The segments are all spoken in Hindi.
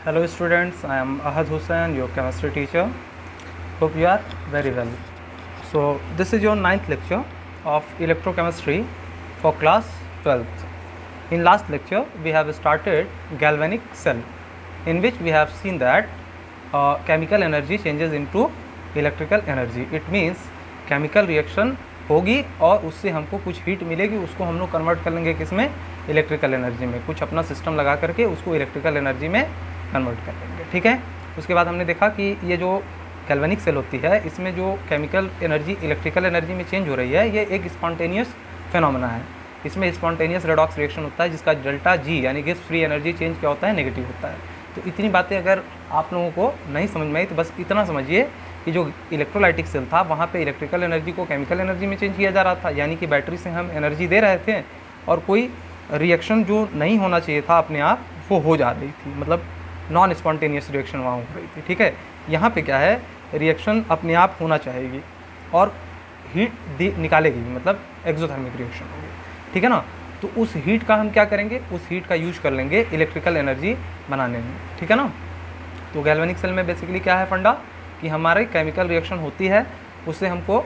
Hello students, I am Ahad Hussain, your chemistry teacher. Hope you are very well. So this is your 9th lecture of electrochemistry for class 12th. In last lecture we have started galvanic cell, in which we have seen that chemical energy changes into electrical energy. It means chemical reaction होगी और उससे हमको कुछ हीट मिलेगी, उसको हम लोग कन्वर्ट कर लेंगे किस में, इलेक्ट्रिकल एनर्जी में। कुछ अपना सिस्टम लगा करके उसको इलेक्ट्रिकल एनर्जी में कन्वर्ट कर लेंगे, ठीक है। उसके बाद हमने देखा कि ये जो गैल्वेनिक सेल होती है, इसमें जो केमिकल एनर्जी इलेक्ट्रिकल एनर्जी में चेंज हो रही है, ये एक स्पॉन्टेनियस फेनोमेना है। इसमें स्पॉन्टेनियस रेडॉक्स रिएक्शन होता है, जिसका डेल्टा जी यानी गिब्स फ्री एनर्जी चेंज क्या होता है, नेगेटिव होता है। तो इतनी बातें अगर आप लोगों को नहीं समझ में आई तो बस इतना समझिए कि जो इलेक्ट्रोलाइटिक सेल था वहाँ पे इलेक्ट्रिकल एनर्जी को केमिकल एनर्जी में चेंज किया जा रहा था, यानी कि बैटरी से हम एनर्जी दे रहे थे और कोई रिएक्शन जो नहीं होना चाहिए था अपने आप वो हो जा रही थी, मतलब नॉन स्पॉन्टेनियस रिएक्शन वहाँ हो रही थी, ठीक है। यहाँ पे क्या है, रिएक्शन अपने आप होना चाहेगी और हीट निकालेगी, मतलब एक्सोथर्मिक रिएक्शन होगी, ठीक है ना। तो उस हीट का हम क्या करेंगे, उस हीट का यूज कर लेंगे इलेक्ट्रिकल एनर्जी बनाने में, ठीक है ना। तो गैल्वेनिक सेल में बेसिकली क्या है फंडा, कि हमारे केमिकल रिएक्शन होती है, उससे हमको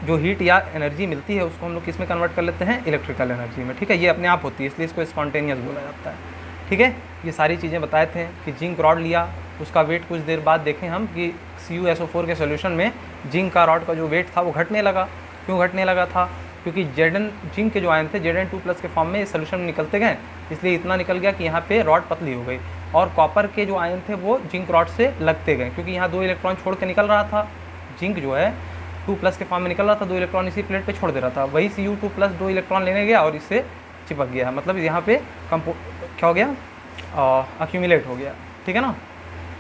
जो हीट या एनर्जी मिलती है उसको हम लोग किस में कन्वर्ट कर लेते हैं, इलेक्ट्रिकल एनर्जी में, ठीक है। ये अपने आप होती है, इसलिए इसको स्पॉन्टेनियस बोला जाता है, ठीक है। ये सारी चीज़ें बताए थे कि जिंक रॉड लिया, उसका वेट कुछ देर बाद देखें हम कि CuSO4 के सोल्यूशन में जिंक का रॉड का जो वेट था वो घटने लगा। क्यों घटने लगा था, क्योंकि Zn जिंक के जो आयन थे Zn2+ के फॉर्म में इस सोल्यूशन में निकलते गए, इसलिए इतना निकल गया कि यहाँ पे रॉड पतली हो गई। और कॉपर के जो आयन थे वो जिंक रॉड से लगते गए, क्योंकि यहाँ 2 इलेक्ट्रॉन छोड़ के निकल रहा था। जिंक जो है 2+ के फॉर्म में निकल रहा था, 2 इलेक्ट्रॉन इसी प्लेट पे छोड़ दे रहा था, वही Cu2+ 2 इलेक्ट्रॉन लेने गया और इससे चिपक गया, मतलब यहाँ पे क्या हो गया, अक्यूमुलेट हो गया, ठीक है ना।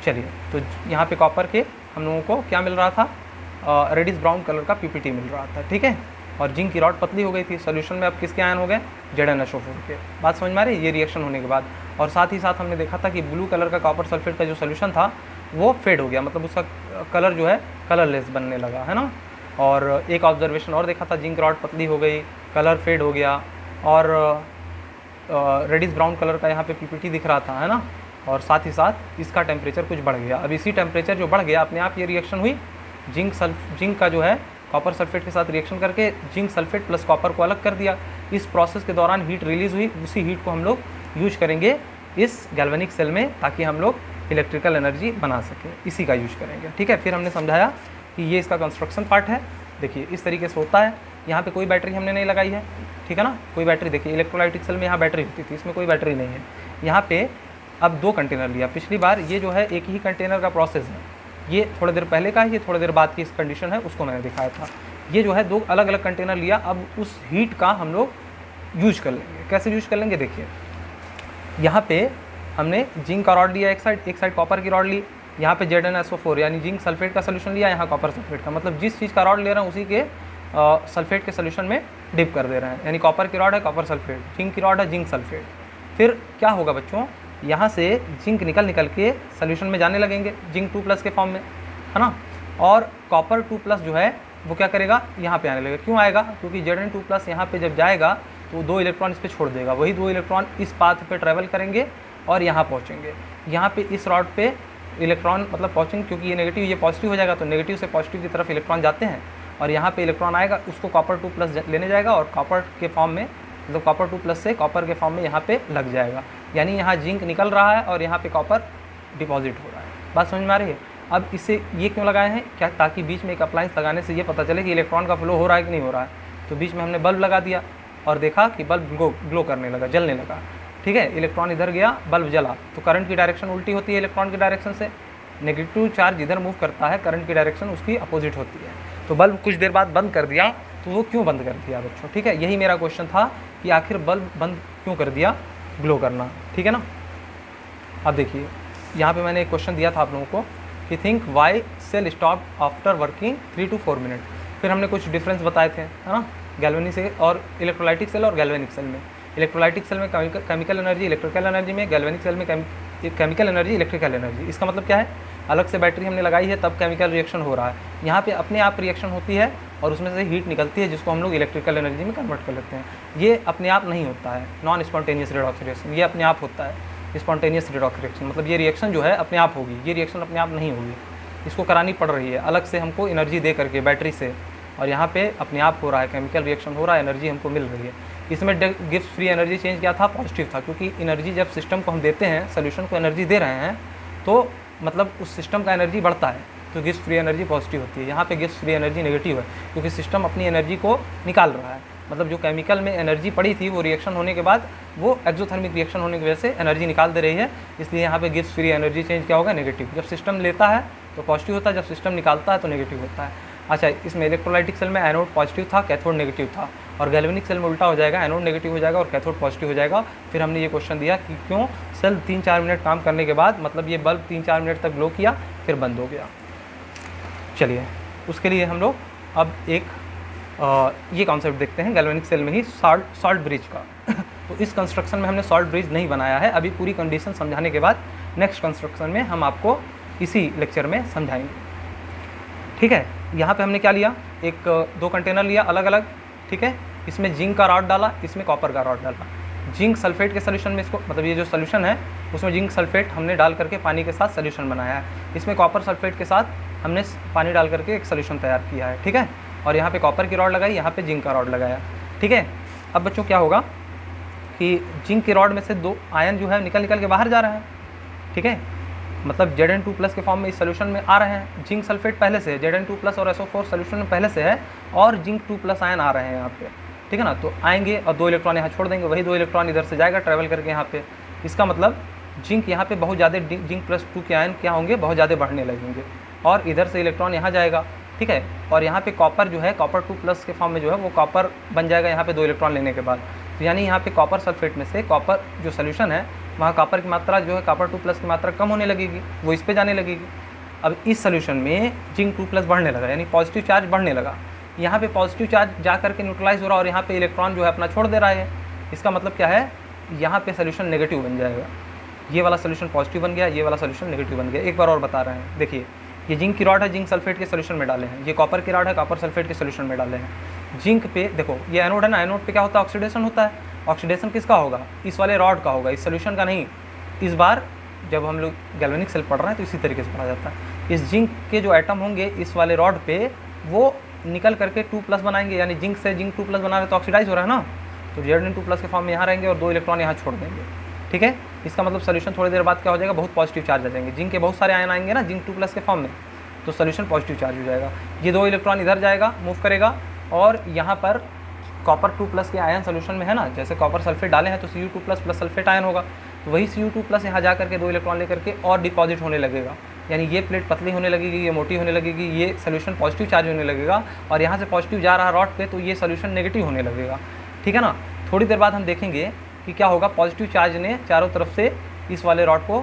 चलिए, तो यहाँ पे कॉपर के हम लोगों को क्या मिल रहा था, रेडिश ब्राउन कलर का PPT मिल रहा था, ठीक है। और जिंक की रॉड पतली हो गई थी। सोल्यूशन में अब किसके आयन हो गए, ZnSO4 के। बात समझ में आ रही है, ये रिएक्शन होने के बाद। और साथ ही साथ हमने देखा था कि ब्लू कलर का कॉपर सल्फेट का जो सोल्यूशन था वो फेड हो गया, मतलब उसका कलर जो है कलरलेस बनने लगा, है ना। और एक ऑब्जर्वेशन और देखा था, जिंक रॉड पतली हो गई, कलर फेड हो गया और रेडिश ब्राउन कलर का यहाँ पे PPT दिख रहा था, है ना। और साथ ही साथ इसका टेम्परेचर कुछ बढ़ गया। अब इसी टेम्परेचर जो बढ़ गया, अपने आप ये रिएक्शन हुई, जिंक का जो है कॉपर सल्फेट के साथ रिएक्शन करके जिंक सल्फेट प्लस कॉपर को अलग कर दिया। इस प्रोसेस के दौरान हीट रिलीज़ हुई, उसी हीट को हम लोग यूज करेंगे इस गैल्वेनिक सेल में, ताकि हम लोग इलेक्ट्रिकल एनर्जी बना सकें, इसी का यूज करेंगे, ठीक है। फिर हमने समझाया कि ये इसका कंस्ट्रक्शन पार्ट है। देखिए इस तरीके से होता है, यहाँ पे कोई बैटरी हमने नहीं लगाई है, ठीक है ना। कोई बैटरी, देखिए इलेक्ट्रोलाइटिक सेल में यहाँ बैटरी होती थी, इसमें कोई बैटरी नहीं है। यहाँ पे अब 2 कंटेनर लिया। पिछली बार ये जो है एक ही कंटेनर का प्रोसेस है, ये थोड़ी देर पहले का है, ये थोड़ी देर बाद की इस कंडीशन है, उसको मैंने दिखाया था। ये जो है 2 अलग अलग कंटेनर लिया। अब उस हीट का हम लोग यूज कर लेंगे। कैसे यूज कर लेंगे, देखिए यहाँ पे हमने जिंक का रॉड लिया एक साइड कॉपर की रॉड ली। यहाँ पे ZnSO4 यानी जिंक सल्फेट का सोल्यूशन लिया, यहाँ कॉपर सल्फेट का, मतलब जिस चीज़ का रॉड ले रहे हैं उसी के सल्फेट के सोल्यूशन में डिप कर दे रहे हैं। यानी कॉपर की रॉड है कॉपर सल्फेट, जिंक की रॉड है जिंक सल्फेट। फिर क्या होगा बच्चों, यहाँ से जिंक निकल के सोल्यूशन में जाने लगेंगे, जिंक 2+ के फॉर्म में, है ना। और कॉपर 2+ जो है वो क्या करेगा, यहाँ पे आने लगेगा। क्यों आएगा, क्योंकि Zn2+ यहाँ पे जब जाएगा तो 2 इलेक्ट्रॉन इस पर छोड़ देगा, वही 2 इलेक्ट्रॉन इस पाथ पे ट्रैवल करेंगे और यहाँ पहुँचेंगे। यहाँ पे इस रॉड पे इलेक्ट्रॉन मतलब पहुँचेंगे, क्योंकि ये नेगेटिव ये पॉजिटिव हो जाएगा, तो नेगेटिव से पॉजिटिव की तरफ इलेक्ट्रॉन जाते हैं। और यहाँ पे इलेक्ट्रॉन आएगा, उसको कॉपर 2+ लेने जाएगा और कॉपर के फॉर्म में, मतलब कॉपर 2+ से कॉपर के फॉर्म में यहाँ पे लग जाएगा। यानी यहाँ जिंक निकल रहा है और यहाँ पे कॉपर डिपॉजिट हो रहा है। बात समझ में आ रही है। अब इससे ये क्यों लगाए हैं, क्या, ताकि बीच में एक अप्लायंस लगाने से ये पता चले कि इलेक्ट्रॉन का फ्लो हो रहा है कि नहीं हो रहा है। तो बीच में हमने बल्ब लगा दिया और देखा कि बल्ब ग्लो करने लगा, जलने लगा, ठीक है। इलेक्ट्रॉन इधर गया, बल्ब जला, तो करंट की डायरेक्शन उल्टी होती है इलेक्ट्रॉन की डायरेक्शन से। नेगेटिव चार्ज इधर मूव करता है, करंट की डायरेक्शन उसकी अपोजिट होती है। तो बल्ब कुछ देर बाद बंद कर दिया, तो वो क्यों बंद कर दिया बच्चों, ठीक है। यही मेरा क्वेश्चन था कि आखिर बल्ब बंद क्यों कर दिया, ग्लो करना, ठीक है ना। अब देखिए यहाँ पे मैंने एक क्वेश्चन दिया था आप लोगों को कि think why cell stop after working 3 to 4 minute. फिर हमने कुछ डिफरेंस बताए थे, है ना, गैल्वेनिक सेल और इलेक्ट्रोलाइटिक सेल और गैल्वेनिक सेल में। इलेक्ट्रोलाइटिक सेल में केमिकल एनर्जी इलेक्ट्रिकल एनर्जी में, गैल्वेनिक सेल में केमिकल एनर्जी इलेक्ट्रिकल एनर्जी। इसका मतलब क्या है, अलग से बैटरी हमने लगाई है तब केमिकल रिएक्शन हो रहा है, यहाँ पे अपने आप रिएक्शन होती है और उसमें से हीट निकलती है जिसको हम लोग इलेक्ट्रिकल एनर्जी में कन्वर्ट कर लेते हैं। ये अपने आप नहीं होता है, नॉन स्पॉन्टेनियस रेडॉक्स रिएक्शन, ये अपने आप होता है। स्पॉन्टेनियस रिडॉक्स रिएक्शन, मतलब ये रिएक्शन जो है अपने आप होगी, ये रिएक्शन अपने आप नहीं होगी, इसको करानी पड़ रही है अलग से हमको एनर्जी दे करके बैटरी से, और यहाँ पे अपने आप हो रहा है, केमिकल रिएक्शन हो रहा है, एनर्जी हमको मिल रही है। इसमें गिब्स फ्री एनर्जी चेंज क्या था, पॉजिटिव था, क्योंकि एनर्जी जब सिस्टम को हम देते हैं, सोल्यूशन को एनर्जी दे रहे हैं, तो मतलब उस सिस्टम का एनर्जी बढ़ता है, तो गिब्स फ्री एनर्जी पॉजिटिव होती है। यहाँ पे गिब्स फ्री एनर्जी नेगेटिव है, क्योंकि सिस्टम अपनी एनर्जी को निकाल रहा है, मतलब जो केमिकल में एनर्जी पड़ी थी वो रिएक्शन होने के बाद वो एक्सोथर्मिक रिएक्शन होने की वजह से एनर्जी निकाल दे रही है, इसलिए यहाँ पे गिब्स फ्री एनर्जी चेंज क्या होगा, नेगेटिव। जब सिस्टम लेता है तो पॉजिटिव होता है, जब सिस्टम निकालता है तो नेगेटिव होता है। अच्छा, इसमें इलेक्ट्रोलाइटिक सेल में एनोड पॉजिटिव था, कैथोड नेगेटिव था, और गैल्वेनिक सेल में उल्टा हो जाएगा, एनोड नेगेटिव हो जाएगा और कैथोड पॉजिटिव हो जाएगा। फिर हमने ये क्वेश्चन दिया कि क्यों सेल 3-4 मिनट काम करने के बाद, मतलब ये बल्ब 3-4 मिनट तक ग्लो किया फिर बंद हो गया। चलिए, उसके लिए हम लोग अब एक ये कॉन्सेप्ट देखते हैं गैल्वेनिक सेल में ही, सॉल्ट ब्रिज का। तो इस कंस्ट्रक्शन में हमने सॉल्ट ब्रिज नहीं बनाया है, अभी पूरी कंडीशन समझाने के बाद नेक्स्ट कंस्ट्रक्शन में हम आपको इसी लेक्चर में समझाएंगे, ठीक है। यहाँ पे हमने क्या लिया, एक 2 कंटेनर लिया अलग अलग, ठीक है। इसमें जिंक का रॉड डाला, इसमें कॉपर का रॉड डाला। जिंक सल्फेट के सोल्यूशन में इसको, मतलब ये जो सोल्यूशन है उसमें जिंक सल्फेट हमने डाल करके पानी के साथ सोल्यूशन बनाया है, इसमें कॉपर सल्फेट के साथ हमने पानी डाल करके एक सोल्यूशन तैयार किया है, ठीक है। और यहाँ पे कॉपर की रॉड लगाई, यहाँ पे जिंक का रॉड लगाया, ठीक है। अब बच्चों क्या होगा कि जिंक के रॉड में से 2 आयन जो है निकल के बाहर जा रहे हैं, ठीक है, मतलब Zn2+ के फॉर्म में इस सोल्यूशन में आ रहे हैं। जिंक सल्फेट पहले से है, Zn2+ और SO4 सोल्यूशन में पहले से है, और जिंक 2+ आयन आ रहे हैं यहाँ पे, ठीक है ना। तो आएंगे और 2 इलेक्ट्रॉन यहाँ छोड़ देंगे, वही 2 इलेक्ट्रॉन इधर से जाएगा ट्रैवल करके यहाँ पे। इसका मतलब जिंक यहाँ पे बहुत ज़्यादा, जिंक +2 के आयन क्या होंगे, बहुत ज़्यादा बढ़ने लगेंगे, और इधर से इलेक्ट्रॉन यहाँ जाएगा, ठीक है। और यहाँ पे कॉपर जो है, कॉपर 2+ के फॉर्म में जो है वो कॉपर बन जाएगा यहाँ पे 2 इलेक्ट्रॉन लेने के बाद। तो यानी यहाँ पे कॉपर सल्फेट में से कॉपर जो सोल्यूशन है वहाँ कॉपर की मात्रा जो है, कॉपर 2+ की मात्रा कम होने लगेगी, वो इस पे जाने लगेगी। अब इस सोल्यूशन में जिंक 2+ बढ़ने लगा, यानी पॉजिटिव चार्ज बढ़ने लगा। यहाँ पे पॉजिटिव चार्ज जा करके न्यूट्रलाइज हो रहा है, और यहाँ पे इलेक्ट्रॉन जो है अपना छोड़ दे रहा है। इसका मतलब क्या है, यहाँ पे सोल्यूशन नेगेटिव बन जाएगा, ये वाला सोल्यूशन पॉजिटिव बन गया, ये वाला सोल्यूशन नेगेटिव बन गया। एक बार और बता रहे हैं, देखिए ये जिंक की रॉड है, जिंक सल्फेट के सोल्यूशन में डाले हैं, ये कॉपर की रॉड है, कॉपर सल्फेट के सोल्यूशन में डाले हैं। जिंक पे देखो ये एनोड है ना, एनोड पे क्या होता है, ऑक्सीडेशन होता है। ऑक्सीडेशन किसका होगा, इस वाले रॉड का होगा, इस सोल्यूशन का नहीं। इस बार जब हम लोग गैल्वेनिक सेल पढ़ रहे हैं तो इसी तरीके से पढ़ा जाता है। इस जिंक के जो एटम होंगे इस वाले रॉड पे, वो निकल करके 2+ बनाएंगे, यानी जिंक से जिंक 2+ बना रहे तो ऑक्सीडाइज हो रहा है ना, तो Zn2+ के फॉर्म में यहाँ रहेंगे और 2 इलेक्ट्रॉन यहाँ छोड़ देंगे, ठीक है। इसका मतलब सोल्यूशन थोड़ी देर बाद क्या हो जाएगा, बहुत पॉजिटिव चार्ज आ जाएंगे, जिंक के बहुत सारे आयन आएंगे ना जिंक 2+ के फॉर्म में, तो सोल्यूशन पॉजिटिव चार्ज हो जाएगा। ये 2 इलेक्ट्रॉन इधर जाएगा, मूव करेगा, और यहाँ पर कॉपर 2+ के आयन सोल्यूशन में है ना, जैसे कॉपर सल्फेट डाले हैं तो Cu2+ प्लस सल्फेट आयन होगा, तो वही Cu2+ यहाँ जा करके 2 इलेक्ट्रॉन लेकर के और डिपॉजिट होने लगेगा, यानी ये प्लेट पतली होने लगेगी, ये मोटी होने लगेगी, ये सोल्यूशन पॉजिटिव चार्ज होने लगेगा, और यहाँ से पॉजिटिव जा रहा रॉड पे तो ये सोल्यूशन नेगेटिव होने लगेगा, ठीक है ना। थोड़ी देर बाद हम देखेंगे कि क्या होगा, पॉजिटिव चार्ज ने चारों तरफ से इस वाले रॉड को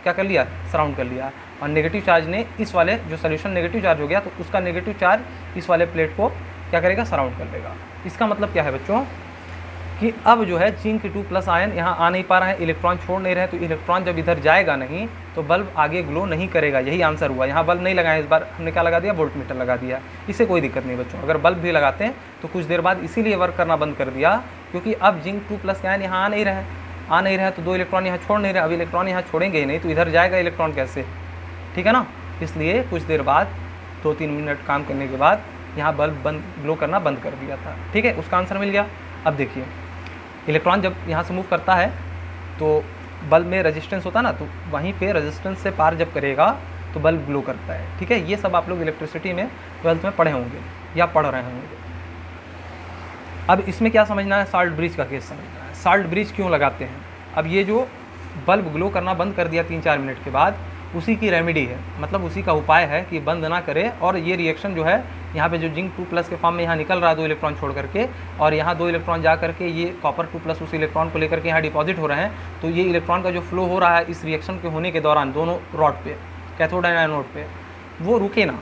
क्या कर लिया, सराउंड कर लिया, और नेगेटिव चार्ज ने इस वाले जो सोल्यूशन नेगेटिव चार्ज हो गया तो उसका नेगेटिव चार्ज इस वाले प्लेट को क्या करेगा, सराउंड कर लेगा। इसका मतलब क्या है बच्चों कि अब जो है जिंक 2+ आयन यहाँ आ नहीं पा रहा है, इलेक्ट्रॉन छोड़ नहीं रहे, तो इलेक्ट्रॉन जब इधर जाएगा नहीं तो बल्ब आगे ग्लो नहीं करेगा, यही आंसर हुआ। यहाँ बल्ब नहीं लगाया, इस बार हमने क्या लगा दिया, वोल्ट मीटर लगा दिया। इससे कोई दिक्कत नहीं बच्चों, अगर बल्ब भी लगाते हैं तो कुछ देर बाद इसीलिए वर्क करना बंद कर दिया क्योंकि अब जिंक 2+ के आयन यहाँ आ नहीं रहे, तो 2 इलेक्ट्रॉन यहाँ छोड़ नहीं रहे। अब इलेक्ट्रॉन यहाँ छोड़ेंगे ही नहीं तो इधर जाएगा इलेक्ट्रॉन कैसे, ठीक है ना। इसलिए कुछ देर बाद 2-3 मिनट काम करने के बाद यहाँ बल्ब ग्लो करना बंद कर दिया था, ठीक है। उसका आंसर मिल गया। अब देखिए इलेक्ट्रॉन जब यहाँ से मूव करता है तो बल्ब में रेजिस्टेंस होता है ना, तो वहीं पे रेजिस्टेंस से पार जब करेगा तो बल्ब ग्लो करता है, ठीक है। ये सब आप लोग इलेक्ट्रिसिटी में 12th में पढ़े होंगे या पढ़ रहे होंगे। अब इसमें क्या समझना है, सॉल्ट ब्रिज का केस समझना है। सॉल्ट ब्रिज क्यों लगाते हैं, अब ये जो बल्ब ग्लो करना बंद कर दिया 3-4 मिनट के बाद, उसी की रेमेडी है, मतलब उसी का उपाय है कि बंद ना करे, और ये रिएक्शन जो है यहाँ पे जो जिंक 2+ के फॉर्म में यहाँ निकल रहा है 2 इलेक्ट्रॉन छोड़ करके, और यहाँ 2 इलेक्ट्रॉन जा करके ये कॉपर 2+ उस इलेक्ट्रॉन को लेकर के यहाँ डिपॉजिट हो रहे हैं, तो ये इलेक्ट्रॉन का जो फ्लो हो रहा है इस रिएक्शन के होने के दौरान दोनों रॉड पे, कैथोड एंड एनोड पे, वो रुके ना।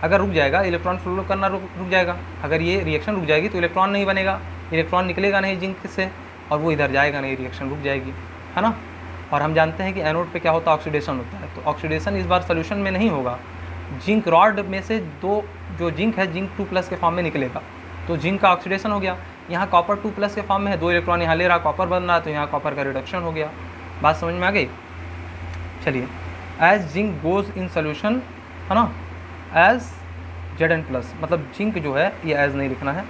अगर रुक जाएगा इलेक्ट्रॉन फ्लो करना रुक जाएगा, अगर ये रिएक्शन रुक जाएगी तो इलेक्ट्रॉन नहीं बनेगा, इलेक्ट्रॉन निकलेगा नहीं जिंक से, और वो इधर जाएगा नहीं, रिएक्शन रुक जाएगी, है ना। और हम जानते हैं कि एनोड पे क्या होता है, ऑक्सीडेशन होता है, तो ऑक्सीडेशन इस बार सोल्यूशन में नहीं होगा, जिंक रॉड में से 2 जो जिंक है जिंक 2+ के फॉर्म में निकलेगा, तो जिंक का ऑक्सीडेशन हो गया। यहाँ कॉपर 2+ के फॉर्म में है, 2 इलेक्ट्रॉन यहाँ ले रहा, कॉपर बन रहा, तो यहाँ कॉपर का रिडक्शन हो गया, बात समझ में आ गई। चलिए, as zinc goes in solution, है ना, एज Zn+, मतलब जिंक जो है ये एज नहीं लिखना है,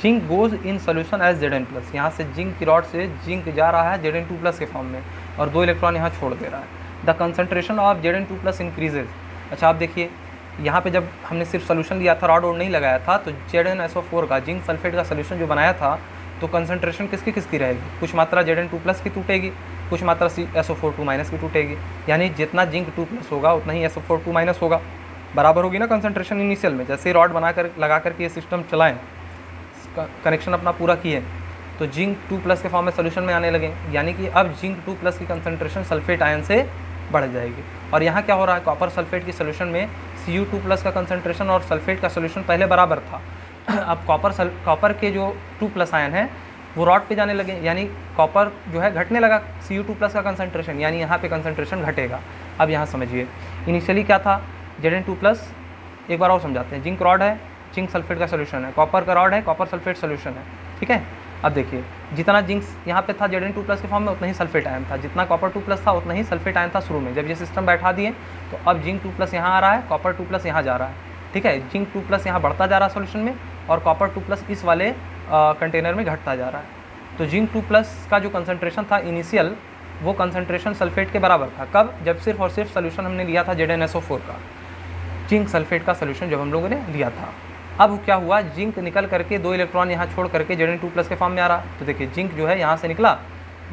zinc goes in solution as Zn+, यहाँ से जिंक की रॉड से जिंक जा रहा है Zn2+ के फॉर्म में और 2 इलेक्ट्रॉन यहाँ छोड़ दे रहा है। The concentration of Zn2+ increases. अच्छा आप देखिए, यहाँ पे जब हमने सिर्फ सोल्यूशन लिया था, रॉड वोड नहीं लगाया था, तो ZnSO4 का जिंक सल्फेट का सोल्यूशन जो बनाया था, तो कंसनट्रेशन किसकी किसकी रहेगी, कुछ मात्रा Zn2+ की टूटेगी, कुछ मात्रा SO4 की टूटेगी, यानी जितना जिंक 2+ होगा उतना ही SO4 होगा, बराबर होगी ना कंसनट्रेशन इनिशियल में। जैसे ही रॉड बना कर लगा करके ये सिस्टम चलाएं, कनेक्शन अपना पूरा किए, तो जिंक 2+ के फॉर्म में सोल्यूशन में आने लगे, यानी कि अब जिंक 2+ की कंसनट्रेशन सल्फेट आयन से बढ़ जाएगी। और यहाँ क्या हो रहा है, कॉपर सल्फेट की सोल्यूशन में Cu2+ का कंसनट्रेशन और सल्फेट का सोल्यूशन पहले बराबर था, अब कॉपर के जो 2+ आयन है वो रॉड पे जाने लगे, यानी कॉपर जो है घटने लगा, Cu2+ का कंसनट्रेशन, यानी यहाँ पे कंसनट्रेशन घटेगा। अब यहाँ समझिए, इनिशियली क्या था, Zn2+, एक बार और समझाते हैं, जिंक रॉड है, जिंक सल्फेट का सोल्यूशन है, कॉपर का रॉड है, कॉपर सल्फेट सोल्यूशन है, ठीक है। अब देखिए, जितना जिंक यहाँ पे था Zn2+ के फॉर्म में उतना ही सल्फेट आयन था, जितना कॉपर 2+ था उतना ही सल्फेट आयन था शुरू में। जब ये सिस्टम बैठा दिए तो अब जिंक 2+ यहाँ आ रहा है, कॉपर 2+ यहाँ जा रहा है, ठीक है। जिंक 2+ यहाँ बढ़ता जा रहा है सोल्यूशन में और कॉपर 2+ इस वाले कंटेनर में घटता जा रहा है। तो जिंक 2+ का जो कंसनट्रेशन था इनिशियल, वो कंसनट्रेशन सल्फेट के बराबर था। कब, जब सिर्फ और सिर्फ सोल्यूशन हमने लिया था ZnSO4 का, जिंक सल्फेट का सोल्यूशन जब हम लोगों ने लिया था। अब क्या हुआ, जिंक निकल करके 2 इलेक्ट्रॉन यहाँ छोड़ करके Zn2+ के फॉर्म में आ रहा। तो देखिए, जिंक जो है यहाँ से निकला,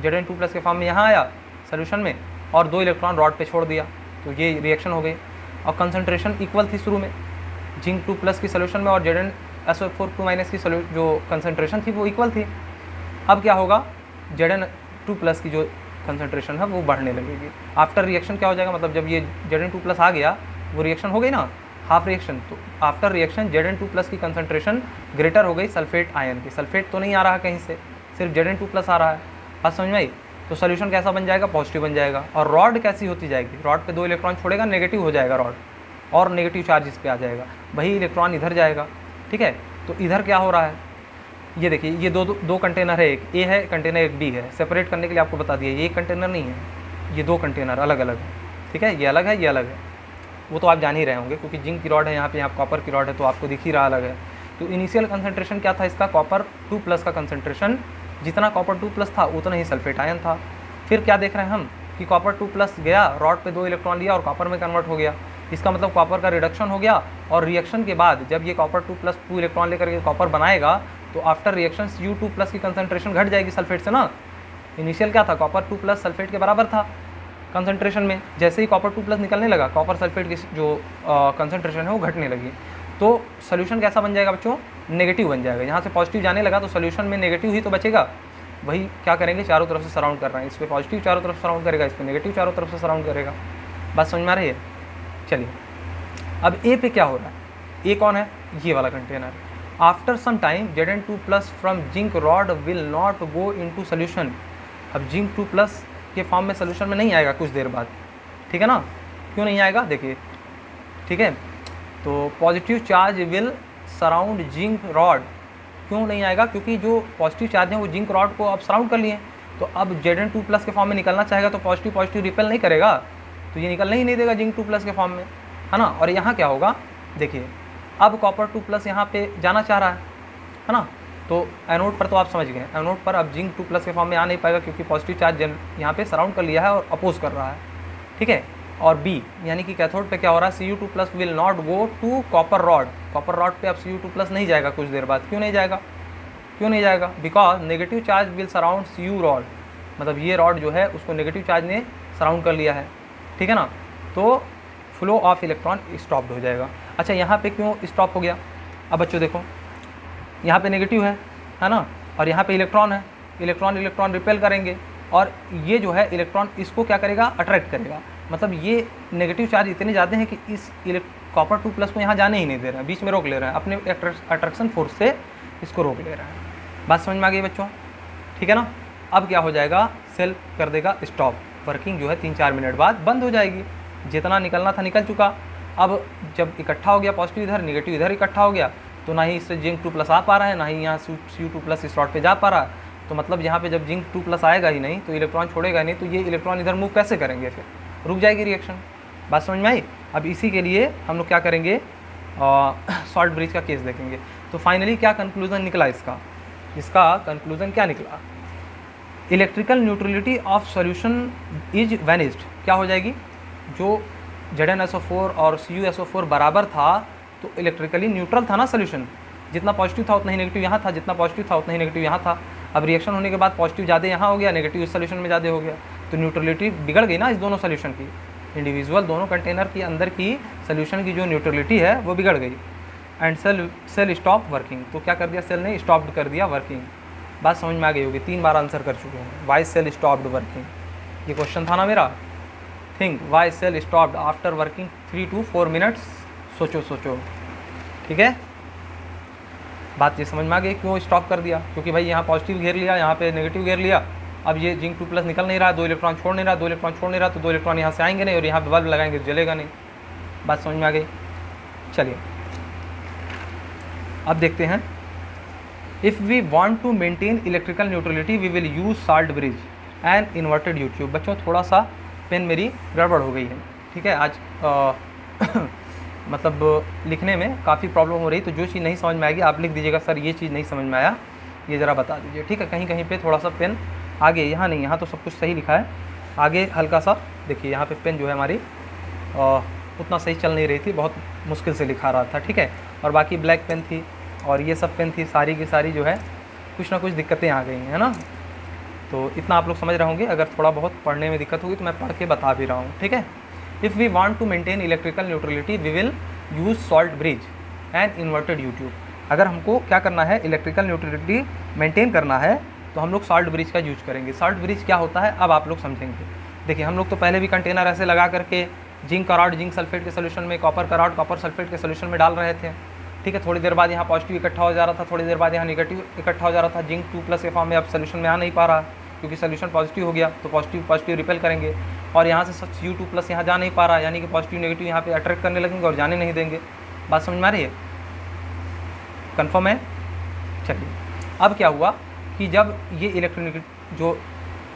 Zn2+ के फॉर्म में यहाँ आया सोल्यूशन में, और 2 इलेक्ट्रॉन रॉड पे छोड़ दिया, तो ये रिएक्शन हो गई। और कंसनट्रेशन इक्वल थी शुरू में, जिंक 2+ की सोल्यूशन में और ZnSO4 की जो कंसनट्रेशन थी वो इक्वल थी। अब क्या होगा, Zn2+ की जो कंसनट्रेशन है वो बढ़ने लगेगी। आफ्टर रिएक्शन क्या हो जाएगा, मतलब जब ये Zn2+ आ गया, वो रिएक्शन हो गई ना, हाफ रिएक्शन, तो आफ्टर रिएक्शन Zn2+ की कंसनट्रेशन ग्रेटर हो गई सल्फेट आयन की। सल्फेट तो नहीं आ रहा कहीं से, सिर्फ Zn2+ आ रहा है। बात समझ में आई। तो सोल्यूशन कैसा बन जाएगा, पॉजिटिव बन जाएगा। और रॉड कैसी होती जाएगी, रॉड पे 2 इलेक्ट्रॉन छोड़ेगा, नेगेटिव हो जाएगा रॉड, और नेगेटिव चार्ज इस पे आ जाएगा, वही इलेक्ट्रॉन इधर जाएगा, ठीक है। तो इधर क्या हो रहा है, ये देखिए, ये दो कंटेनर है, एक ए है कंटेनर, एक बी है। सेपरेट करने के लिए आपको बता दिया, ये एक कंटेनर नहीं है, ये 2 कंटेनर अलग अलग है, ठीक है। ये अलग है, ये अलग है, वो तो आप जान ही रहे होंगे, क्योंकि जिंक की रॉड है यहाँ पे, यहाँ कॉपर की रॉड है, तो आपको दिख ही रहा अलग है। तो इनिशियल कंसनट्रेशन क्या था इसका, कॉपर 2+ का कंसनट्रेशन, जितना कॉपर 2+ था उतना ही सल्फेट आयन था। फिर क्या देख रहे हैं हम कि कॉपर 2+ गया, रॉड पे 2 इलेक्ट्रॉन लिया और कॉपर में कन्वर्ट हो गया। इसका मतलब कॉपर का रिडक्शन हो गया, और रिएक्शन के बाद जब ये कॉपर 2+ 2 इलेक्ट्रॉन लेकर के कॉपर बनाएगा, तो आफ्टर रिएक्शन Cu2+ की कंसनट्रेशन घट जाएगी सल्फेट से ना। इनिशियल क्या था, कॉपर 2+ सल्फेट के बराबर था कंसंट्रेशन में, जैसे ही कॉपर 2+ निकलने लगा, कॉपर सल्फेट की जो कंसंट्रेशन है वो घटने लगी। तो सोल्यूशन कैसा बन जाएगा बच्चों, नेगेटिव बन जाएगा। यहाँ से पॉजिटिव जाने लगा तो सोल्यूशन में नेगेटिव ही तो बचेगा, वही क्या करेंगे, चारों तरफ से सराउंड कर रहे हैं, इस पर पॉजिटिव चारों तरफ सराउंड करेगा, इस पर नेगेटिव चारों तरफ से सराउंड करेगा। बात समझ में आ रही है। चलिए, अब ए पे क्या हो रहा है, ए कौन है, ये वाला container. After some time Zn2+ from zinc rod will not go into solution. अब जिंक 2+ के फॉर्म में सोल्यूशन में नहीं आएगा कुछ देर बाद, ठीक है ना। क्यों नहीं आएगा, देखिए, ठीक है। तो positive charge will surround zinc rod, क्यों नहीं आएगा, क्योंकि जो पॉजिटिव चार्ज है वो जिंक रॉड को अब सराउंड कर लिए। तो अब Zn2+ के फॉर्म में निकलना चाहेगा तो पॉजिटिव रिपेल नहीं करेगा, तो ये निकलने ही नहीं देगा जिंक 2+ के फॉर्म में, है ना। और यहाँ क्या होगा, देखिए, अब कॉपर 2+ यहाँ पे जाना चाह रहा है ना। तो एनोड पर तो आप समझ गए, एनोड पर अब जिंक 2+ के फॉर्म में आ नहीं पाएगा, क्योंकि पॉजिटिव चार्ज यहाँ पे सराउंड कर लिया है और अपोज कर रहा है, ठीक है। और बी यानी कि कैथोड पे क्या हो रहा है, Cu2+ will not go to copper rod. Copper rod पे अब Cu2+ नहीं जाएगा कुछ देर बाद। क्यों नहीं जाएगा, because negative charge will surround Cu rod, मतलब ये रॉड जो है उसको नेगेटिव चार्ज ने सराउंड कर लिया है, ठीक है ना। तो फ्लो ऑफ इलेक्ट्रॉन स्टॉप्ड हो जाएगा। अच्छा, यहाँ पे क्यों स्टॉप हो गया, अब बच्चों देखो, यहाँ पे नेगेटिव है ना, और यहाँ पे इलेक्ट्रॉन है, इलेक्ट्रॉन रिपेल करेंगे, और ये जो है इलेक्ट्रॉन इसको क्या करेगा, अट्रैक्ट करेगा। मतलब ये नेगेटिव चार्ज इतने ज़्यादा हैं कि इस कॉपर 2+ को यहाँ जाने ही नहीं दे रहे हैं, बीच में रोक ले रहे हैं, अपने अट्रैक्शन फोर्स से इसको रोक ले रहे हैं। बात समझ में आ गई बच्चों, ठीक है ना। अब क्या हो जाएगा, सेल कर देगा स्टॉप, वर्किंग जो है 3-4 मिनट बाद बंद हो जाएगी। जितना निकलना था निकल चुका। अब जब इकट्ठा हो गया पॉजिटिव इधर, नेगेटिव इधर इकट्ठा हो गया, तो ना ही इससे जिंक 2+ आ पा रहा है, ना ही यहाँ Cu2+ इस रॉड पे जा पा रहा है, तो मतलब यहाँ पे जब जिंक 2+ आएगा ही नहीं तो इलेक्ट्रॉन छोड़ेगा नहीं, तो ये इलेक्ट्रॉन इधर मूव कैसे करेंगे, फिर रुक जाएगी रिएक्शन। बात समझ में आई। अब इसी के लिए हम लोग क्या करेंगे, सॉल्ट ब्रिज का केस देखेंगे। तो फाइनली क्या कंक्लूजन निकला इसका कंक्लूजन क्या निकला, electrical neutrality of solution is vanished. क्या हो जाएगी, जो ZnSO4 और CuSO4 बराबर था तो इलेक्ट्रिकली न्यूट्रल था ना सोल्यूशन, जितना पॉजिटिव था उतना ही नेगेटिव यहाँ था, जितना पॉजिटिव था उतना ही नेगेटिव यहाँ था। अब रिएक्शन होने के बाद पॉजिटिव ज़्यादा यहाँ हो गया, नेगेटिव इस सोल्यूशन में ज़्यादा हो गया, तो न्यूट्रलिटी बिगड़ गई ना इस दोनों सोल्यूशन की, इंडिविजुअल दोनों कंटेनर के अंदर की सोल्यूशन की जो न्यूट्रलिटी है वो बिगड़ गई। एंड सेल स्टॉप वर्किंग, तो क्या कर दिया, सेल ने स्टॉप कर दिया वर्किंग। बात समझ में आ गई होगी, 3 बार आंसर कर चुके हैं। वाई सेल स्टॉप्ड वर्किंग, ये क्वेश्चन था ना मेरा। Think why cell stopped after working 3 to 4 minutes, सोचो। ठीक है, बात ये समझ में आ गई क्यों स्टॉप कर दिया, क्योंकि भाई यहाँ पॉजिटिव घेर लिया, यहाँ पे नेगेटिव घेर लिया। अब ये जिंक 2+ निकल नहीं रहा, 2 इलेक्ट्रॉन छोड़ नहीं रहा, 2 इलेक्ट्रॉन छोड़ नहीं रहा, तो 2 इलेक्ट्रॉन यहाँ से आएंगे नहीं और यहाँ पे बल्ब लगाएंगे तो जलेगा नहीं। बात समझ में आ गई। चलिए अब देखते हैं, if we want to maintain electrical neutrality we will use salt bridge and inverted U tube. बच्चों थोड़ा सा पेन मेरी गड़बड़ हो गई है, ठीक है, आज मतलब लिखने में काफ़ी प्रॉब्लम हो रही, तो जो चीज़ नहीं समझ में आएगी आप लिख दीजिएगा, सर ये चीज़ नहीं समझ में आया, ये ज़रा बता दीजिए, ठीक है। कहीं कहीं पे थोड़ा सा पेन आगे, यहाँ नहीं, यहाँ तो सब कुछ सही लिखा है, आगे हल्का सा देखिए, यहाँ पे पेन जो है हमारी उतना सही चल नहीं रही थी, बहुत मुश्किल से लिखा रहा था, ठीक है। और बाकी ब्लैक पेन थी और ये सब पेन थी, सारी की सारी जो है कुछ ना कुछ दिक्कतें आ गई हैं ना। तो इतना आप लोग समझ रहे होंगे, अगर थोड़ा बहुत पढ़ने में दिक्कत होगी तो मैं पढ़ के बता भी रहा हूँ, ठीक है। If we want to maintain electrical neutrality we will use salt bridge and inverted U tube. अगर हमको क्या करना है, इलेक्ट्रिकल न्यूट्रलिटी मेंटेन करना है तो हम लोग सॉल्ट ब्रिज का यूज करेंगे। सॉल्ट ब्रिज क्या होता है अब आप लोग समझेंगे। देखिए हम लोग तो पहले भी कंटेनर ऐसे लगा करके जिंक का रॉड जिंक सल्फेट के सोल्यूशन में, कॉपर का रॉड कॉपर सल्फेट के सोल्यूशन में डाल रहे थे, ठीक है। थोड़ी देर बाद यहाँ पॉजिटिव इकट्ठा हो जा रहा था, थोड़ी देर बाद यहाँ नेगेटिव इकट्ठा हो जा रहा था। जिंक 2+ के फॉर्म में अब सोल्यूशन में आ नहीं पा रहा, क्योंकि सोल्यूशन पॉजिटिव हो गया, तो पॉजिटिव रिपेल करेंगे, और यहाँ से Cu2+ यहाँ जा नहीं पा रहा, यानी कि पॉजिटिव नेगेटिव यहाँ पे अट्रैक्ट करने लगेंगे और जाने नहीं देंगे। बात समझ में आ रही है, कन्फर्म है। चलिए अब क्या हुआ कि जब ये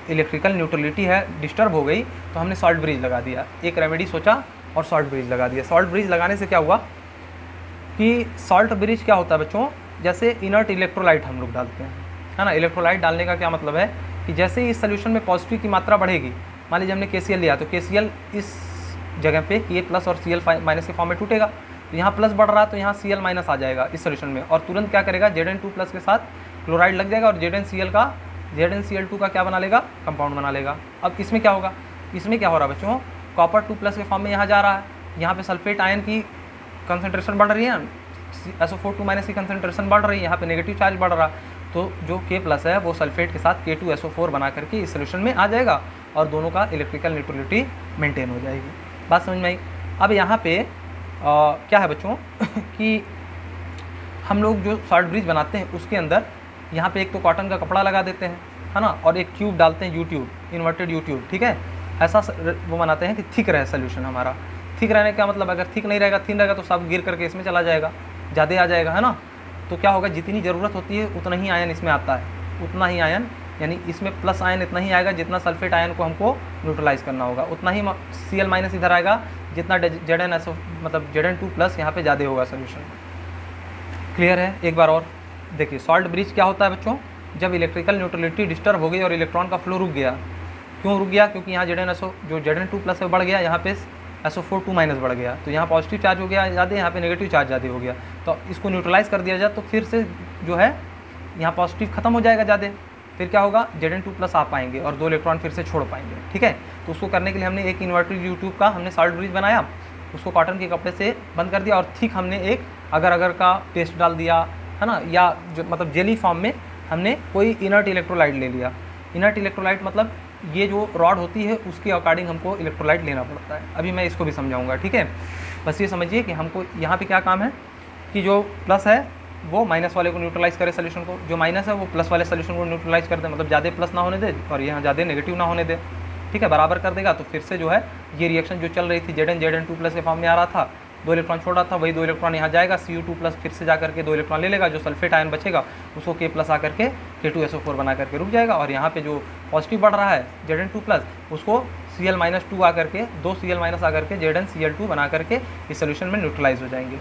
इलेक्ट्रिकल न्यूट्रलिटी है डिस्टर्ब हो गई, तो हमने सॉल्ट ब्रिज लगा दिया। एक रेमेडी सोचा और सॉल्ट ब्रिज लगा दिया। सॉल्ट ब्रिज लगाने से क्या हुआ कि सॉल्ट ब्रिज क्या होता है बच्चों, जैसे इनर्ट इलेक्ट्रोलाइट हम लोग डालते हैं, है ना। इलेक्ट्रोलाइट डालने का क्या मतलब है कि जैसे ही इस सोल्यूशन में पॉजिटिव की मात्रा बढ़ेगी, मान लीजिए हमने KCl लिया, तो KCl इस जगह पे K+ और Cl- के फॉर्म में टूटेगा, तो यहाँ प्लस बढ़ रहा है तो यहाँ Cl- आ जाएगा इस सोल्यूशन में, और तुरंत क्या करेगा, Zn2+ के साथ क्लोराइड लग जाएगा और ZnCl2 का क्या बना लेगा, कंपाउंड बना लेगा। अब इसमें क्या होगा, इसमें क्या हो रहा है बच्चों, कॉपर 2+ के फॉर्म में यहाँ जा रहा है, यहाँ पे सल्फेट आयन की कंसंट्रेशन बढ़ रही है, SO4 की कंसंट्रेशन बढ़ रही है, यहाँ पे नेगेटिव चार्ज बढ़ रहा है, तो जो K+ है वो सल्फेट के साथ K2SO4 बना करके इस सोल्यूशन में आ जाएगा और दोनों का इलेक्ट्रिकल न्यूट्रलिटी मेंटेन हो जाएगी। बात समझ में आई। अब यहाँ पे क्या है बच्चों कि हम लोग जो सॉल्ट ब्रिज बनाते हैं उसके अंदर यहाँ पे एक तो कॉटन का कपड़ा लगा देते हैं, है ना, और एक ट्यूब डालते हैं, you tube, inverted U tube, ठीक है। ऐसा वो बनाते हैं कि थिक रहे सोल्यूशन हमारा। थिक रहने का मतलब अगर थिक नहीं रहेगा, थिन रहेगा तो सब गिर करके इसमें चला जाएगा, ज़्यादा आ जाएगा, है ना। तो क्या होगा, जितनी ज़रूरत होती है उतना ही आयन इसमें आता है, उतना ही आयन, यानी इसमें प्लस आयन इतना ही आएगा जितना सल्फेट आयन को हमको न्यूट्रलाइज करना होगा, उतना ही Cl- इधर आएगा जितना Zn मतलब Zn2+ यहाँ पे ज़्यादा होगा सोल्यूशन। क्लियर है। एक बार और देखिए, सॉल्ट ब्रिज क्या होता है बच्चों, जब इलेक्ट्रिकल न्यूट्रलिटी डिस्टर्ब हो गई और इलेक्ट्रॉन का फ्लो रुक गया। क्यों रुक गया, क्योंकि यहाँ जो Zn2+ बढ़ गया, यहाँ पे SO4 बढ़ गया, तो यहाँ पॉजिटिव चार्ज हो गया ज़्यादा, यहाँ पे नेगेटिव चार्ज ज़्यादा हो गया, तो इसको न्यूट्रलाइज कर दिया जाए तो फिर से जो है यहाँ पॉजिटिव खत्म हो जाएगा ज़्यादा, फिर क्या होगा, Zn2+ आ पाएंगे और 2 इलेक्ट्रॉन फिर से छोड़ पाएंगे, ठीक है। तो उसको करने के लिए हमने एक इन्वर्टेड यू ट्यूब का हमने सॉल्ट ब्रिज बनाया, उसको कॉटन के कपड़े से बंद कर दिया, और थिक हमने एक अगर का पेस्ट डाल दिया, है ना, या जो मतलब जेली फॉर्म में हमने कोई इनर्ट इलेक्ट्रोलाइट ले लिया। इनर्ट इलेक्ट्रोलाइट मतलब ये जो रॉड होती है उसके अकॉर्डिंग हमको इलेक्ट्रोलाइट लेना पड़ता है, अभी मैं इसको भी समझाऊंगा, ठीक है। बस ये समझिए कि हमको यहाँ पे क्या काम है कि जो प्लस है वो माइनस वाले को न्यूट्रलाइज करे सोल्यूशन को, जो माइनस है वो प्लस वाले सोल्यूशन को न्यूट्रलाइज कर दे, मतलब ज़्यादा प्लस ना होने दे और यहाँ ज़्यादा नेगेटिव ना होने दे, ठीक है, बराबर कर देगा। तो फिर से जो है ये रिएक्शन जो चल रही थी, Zn2+ के फॉर्म में आ रहा था, 2 इलेक्ट्रॉन छोड़ रहा था, वही 2 इलेक्ट्रॉन यहाँ जाएगा, Cu2+ फिर से जा करके 2 इलेक्ट्रॉन ले लेगा, जो सल्फेट आयन बचेगा उसको K+ आ करके K2SO4 बना करके रुक जाएगा, और यहाँ पे जो पॉजिटिव बढ़ रहा है Zn2+, उसको Cl-2 आ करके, 2 Cl- आ करके ZnCl2 बना करके इस सोल्यूशन में न्यूट्रलाइज हो जाएंगे।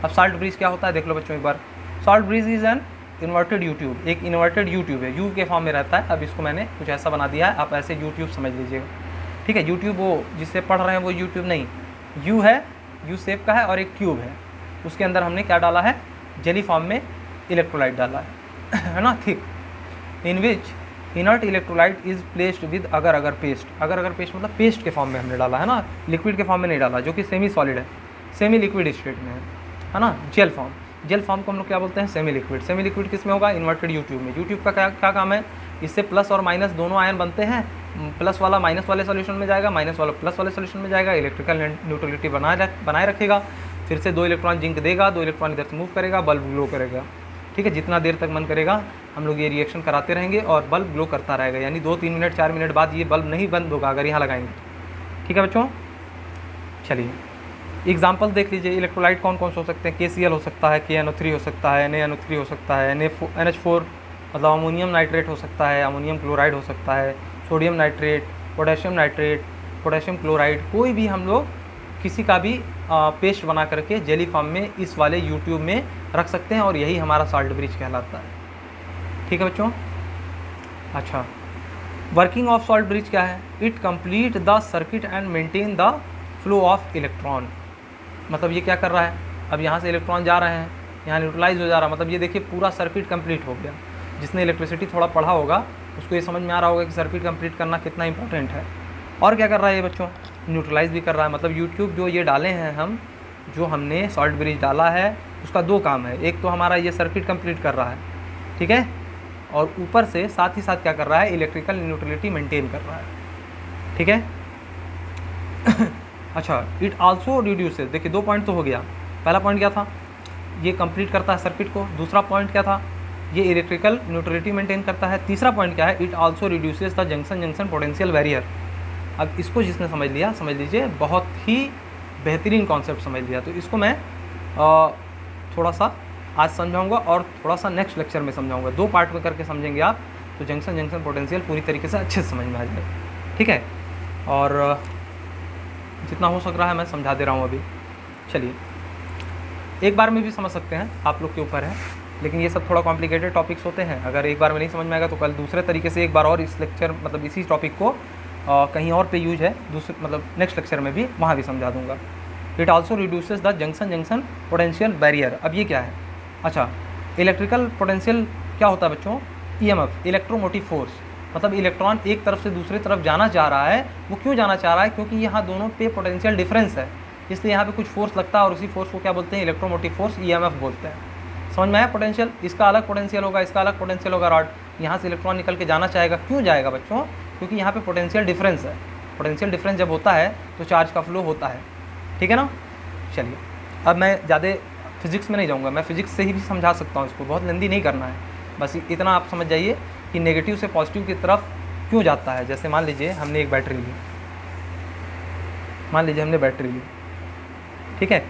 अब साल्ट ब्रिज क्या होता है देख लो बच्चों एक बार। Salt bridge is an inverted U tube, एक इन्वर्टेड यू ट्यूब है, यू के फॉर्म में रहता है। अब इसको मैंने कुछ ऐसा बना दिया है, आप ऐसे यूट्यूब समझ लीजिएगा, ठीक है। यूट्यूब वो जिससे पढ़ रहे हैं वो यूट्यूब नहीं, यू है, यू शेप का है और एक ट्यूब है, उसके अंदर हमने क्या डाला है, जेली फॉर्म में इलेक्ट्रोलाइट डाला है ना, ठीक। In which inert electrolyte is placed with agar agar paste, अगर अगर पेस्ट मतलब पेस्ट के फॉर्म में हमने डाला है ना, लिक्विड के फॉर्म में नहीं डाला, जो कि सेमी सॉलिड है, सेमी लिक्विड स्टेट में है ना। जेल फॉर्म, जेल फॉर्म को हम लोग क्या बोलते हैं, सेमी लिक्विड। सेमी लिक्विड किस में होगा, इन्वर्टेड यू ट्यूब में। यू ट्यूब का क्या काम है, इससे प्लस और माइनस दोनों आयन बनते हैं, प्लस वाला माइनस वाले सॉल्यूशन में जाएगा, माइनस वाला प्लस वाले सॉल्यूशन में जाएगा, इलेक्ट्रिकल न्यूट्रलिटी बनाए रखेगा, फिर से 2 इलेक्ट्रॉन जिंक देगा, 2 इलेक्ट्रॉन इधर से मूव करेगा, बल्ब ग्लो करेगा, ठीक है। जितना देर तक मन करेगा हम लोग ये रिएक्शन कराते रहेंगे और बल्ब ग्लो करता रहेगा, यानी 2-3 मिनट 4 मिनट बाद ये बल्ब नहीं बंद होगा अगर यहाँ लगाएंगे तो, ठीक है बच्चों। चलिए एग्जाम्पल देख लीजिए, इलेक्ट्रोलाइट कौन कौन से हो सकते हैं, KCl हो सकता है, KNO3 हो सकता है, NaNO3 हो सकता है, NH4 मतलब अमोनियम नाइट्रेट हो सकता है, अमोनियम क्लोराइड हो सकता है, सोडियम नाइट्रेट, पोटेशियम क्लोराइड, कोई भी हम लोग किसी का भी पेस्ट बना करके जेली फॉर्म में इस वाले यूट्यूब में रख सकते हैं, और यही हमारा सॉल्ट ब्रिज कहलाता है, ठीक है बच्चों। अच्छा, वर्किंग ऑफ सॉल्ट ब्रिज क्या है, it complete the circuit and maintain the flow of electron. मतलब ये क्या कर रहा है, अब यहाँ से इलेक्ट्रॉन जा रहे हैं, यहाँ न्यूट्रलाइज हो जा रहा है, मतलब ये देखिए पूरा सर्किट कंप्लीट हो गया। जिसने इलेक्ट्रिसिटी थोड़ा पढ़ा होगा उसको ये समझ में आ रहा होगा कि सर्किट कंप्लीट करना कितना इंपॉर्टेंट है। और क्या कर रहा है ये बच्चों, न्यूट्रलाइज भी कर रहा है। मतलब यूट्यूब जो ये डाले हैं हम, जो हमने सॉल्ट ब्रिज डाला है, उसका 2 काम है, एक तो हमारा ये सर्किट कंप्लीट कर रहा है, ठीक है, और ऊपर से साथ ही साथ क्या कर रहा है, इलेक्ट्रिकल न्यूट्रलिटी मेंटेन कर रहा है, ठीक है। अच्छा, इट आल्सो रिड्यूसेस, देखिए 2 पॉइंट तो हो गया। पहला पॉइंट क्या था, ये कंप्लीट करता है सर्किट को। दूसरा पॉइंट क्या था, ये इलेक्ट्रिकल न्यूट्रलिटी मेंटेन करता है। तीसरा पॉइंट क्या है, it also reduces the junction potential barrier. अब इसको जिसने समझ लिया, समझ लीजिए बहुत ही बेहतरीन कॉन्सेप्ट समझ लिया। तो इसको मैं थोड़ा सा आज समझाऊंगा और थोड़ा सा नेक्स्ट लेक्चर में समझाऊंगा। 2 पार्ट में करके समझेंगे आप, तो जंक्शन पोटेंशियल पूरी तरीके से अच्छे से समझ में आ जाएगा, ठीक है। और जितना हो सक रहा है मैं समझा दे रहा हूँ अभी। चलिए एक बार में भी समझ सकते हैं, आप लोग के ऊपर है, लेकिन ये सब थोड़ा कॉम्प्लिकेटेड टॉपिक्स होते हैं। अगर एक बार में नहीं समझ में आएगा तो कल दूसरे तरीके से एक बार और इस लेक्चर मतलब इसी टॉपिक को कहीं और पे यूज है, दूसरे मतलब नेक्स्ट लेक्चर में भी वहाँ भी समझा दूंगा। It also reduces the junction potential barrier. अब ये क्या है, अच्छा, इलेक्ट्रिकल पोटेंशियल क्या होता है बच्चों, EMF, इलेक्ट्रोमोटिव फोर्स। मतलब इलेक्ट्रॉन एक तरफ से दूसरी तरफ जाना चाह रहा है, वो क्यों जाना चाह रहा है, क्योंकि यहाँ दोनों पे पोटेंशियल डिफरेंस है, इसलिए यहाँ पे कुछ फोर्स लगता है और उसी फोर्स को क्या बोलते हैं, इलेक्ट्रोमोटिव फोर्स, EMF बोलते हैं। समझ में आया, पोटेंशियल, इसका अलग पोटेंशियल होगा, इसका अलग पोटेंशियल होगा। रॉड यहाँ से इलेक्ट्रॉन निकल के जाना चाहेगा, क्यों जाएगा बच्चों, क्योंकि यहाँ पे पोटेंशियल डिफरेंस है। पोटेंशियल डिफरेंस जब होता है तो चार्ज का फ्लो होता है, ठीक है ना। चलिए अब मैं ज़्यादा फिजिक्स में नहीं जाऊँगा, मैं फिजिक्स से ही भी समझा सकता हूँ, इसको बहुत लेंदी नहीं करना है, बस इतना आप समझ जाइए कि नेगेटिव से पॉजिटिव की तरफ क्यों जाता है। जैसे मान लीजिए हमने एक बैटरी ली, मान लीजिए हमने बैटरी ली, ठीक है।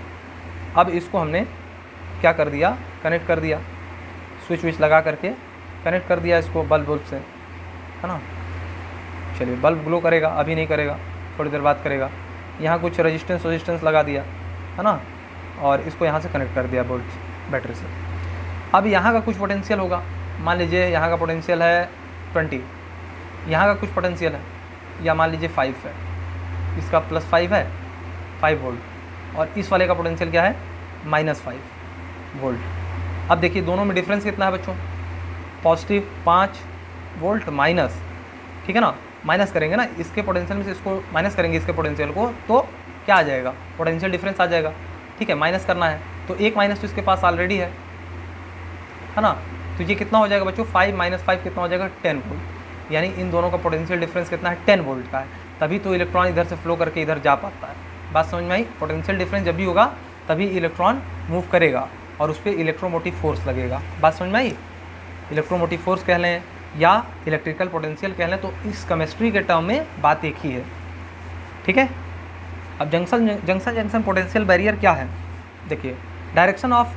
अब इसको हमने क्या कर दिया, कनेक्ट कर दिया, स्विच विच लगा करके कनेक्ट कर दिया इसको बल्ब से, है ना। चलिए बल्ब ग्लो करेगा, अभी नहीं करेगा, थोड़ी देर बाद करेगा। यहाँ कुछ रेजिस्टेंस लगा दिया, है ना, और इसको यहाँ से कनेक्ट कर दिया बोल्ट बैटरी से। अब यहाँ का कुछ पोटेंशियल होगा, मान लीजिए यहाँ का पोटेंशियल है 20, यहाँ का कुछ पोटेंशियल है, या मान लीजिए 5 है, इसका +5 है, 5 वोल्ट, और इस वाले का पोटेंशियल क्या है, -5 वोल्ट। अब देखिए दोनों में डिफरेंस कितना है बच्चों, पॉजिटिव 5 वोल्ट माइनस, ठीक है ना, माइनस करेंगे ना इसके पोटेंशियल में से, इसको माइनस करेंगे इसके पोटेंशियल को, तो क्या आ जाएगा, पोटेंशियल डिफरेंस आ जाएगा, ठीक है। माइनस करना है तो एक माइनस तो इसके पास ऑलरेडी है ना, तो ये कितना हो जाएगा बच्चों, 5 - 5 कितना हो जाएगा, 10 वोल्ट। यानी इन दोनों का पोटेंशियल डिफरेंस कितना है, 10 वोल्ट का है, तभी तो इलेक्ट्रॉन इधर से फ्लो करके इधर जा पाता है। बात समझ में आई, पोटेंशियल डिफरेंस जब भी होगा तभी इलेक्ट्रॉन मूव करेगा और उस पर इलेक्ट्रोमोटिव फोर्स लगेगा। बात समझ में आई, इलेक्ट्रोमोटिव फोर्स कह लें या इलेक्ट्रिकल पोटेंशियल कह लें, तो इस केमिस्ट्री के टर्म में बात एक ही है, ठीक है। अब जंक्शन पोटेंशियल बैरियर क्या है, देखिए direction of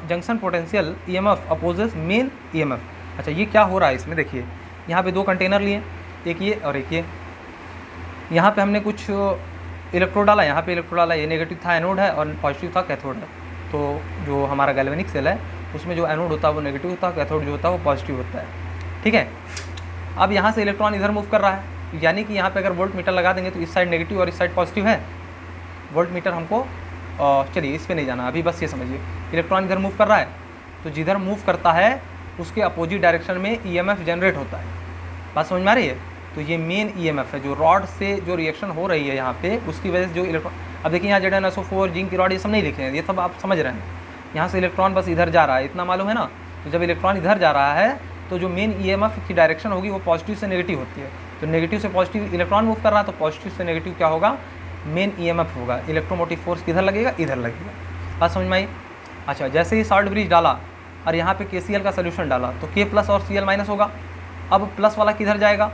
junction potential EMF opposes main EMF। अच्छा ये क्या हो रहा है इसमें, देखिए यहाँ पे 2 कंटेनर लिए, एक ये और एक ये। यहाँ पे हमने कुछ इलेक्ट्रोड डाला, यहाँ पे इलेक्ट्रोड डाला, ये नेगेटिव था एनोड है और पॉजिटिव था कैथोड है। तो जो हमारा गैल्वेनिक सेल है उसमें जो एनोड होता है वो नेगेटिव होता है, कैथोड जो होता है वो पॉजिटिव होता है, ठीक है। अब यहाँ से इलेक्ट्रॉन इधर मूव कर रहा है, यानी कि यहाँ पे अगर वोल्ट मीटर लगा देंगे तो इस साइड नेगेटिव और इस साइड पॉजिटिव है। वोल्ट मीटर हमको चलिए इस पे नहीं जाना अभी, बस ये समझिए इलेक्ट्रॉन इधर मूव कर रहा है तो जिधर मूव करता है उसके अपोजिट डायरेक्शन में ईएमएफ जनरेट होता है। बात समझ में आ रही है? तो ये मेन ईएमएफ है जो रॉड से जो रिएक्शन हो रही है यहाँ पे, उसकी वजह से जो इलेक्ट्रॉन, अब देखिए यहाँ ZnSO4 जिंक की रॉड ये सब नहीं लिखे हैं, ये सब आप समझ रहे हैं। यहाँ से इलेक्ट्रॉन बस इधर जा रहा है, इतना मालूम है ना। तो जब इलेक्ट्रॉन इधर जा रहा है तो जो मेन ईएमएफ की डायरेक्शन होगी वो पॉजिटिव से नेगेटिव होती है। तो नेगेटिव से पॉजिटिव इलेक्ट्रॉन मूव कर रहा है तो पॉजिटिव से नेगेटिव क्या होगा, मेन ईएमएफ होगा। इलेक्ट्रोमोटिव फोर्स किधर लगेगा, इधर लगेगा। बात समझ में आई? अच्छा जैसे ही सॉल्ट ब्रिज डाला और यहाँ पे KCl का सोल्यूशन डाला तो K प्लस और Cl माइनस होगा। अब प्लस वाला किधर जाएगा,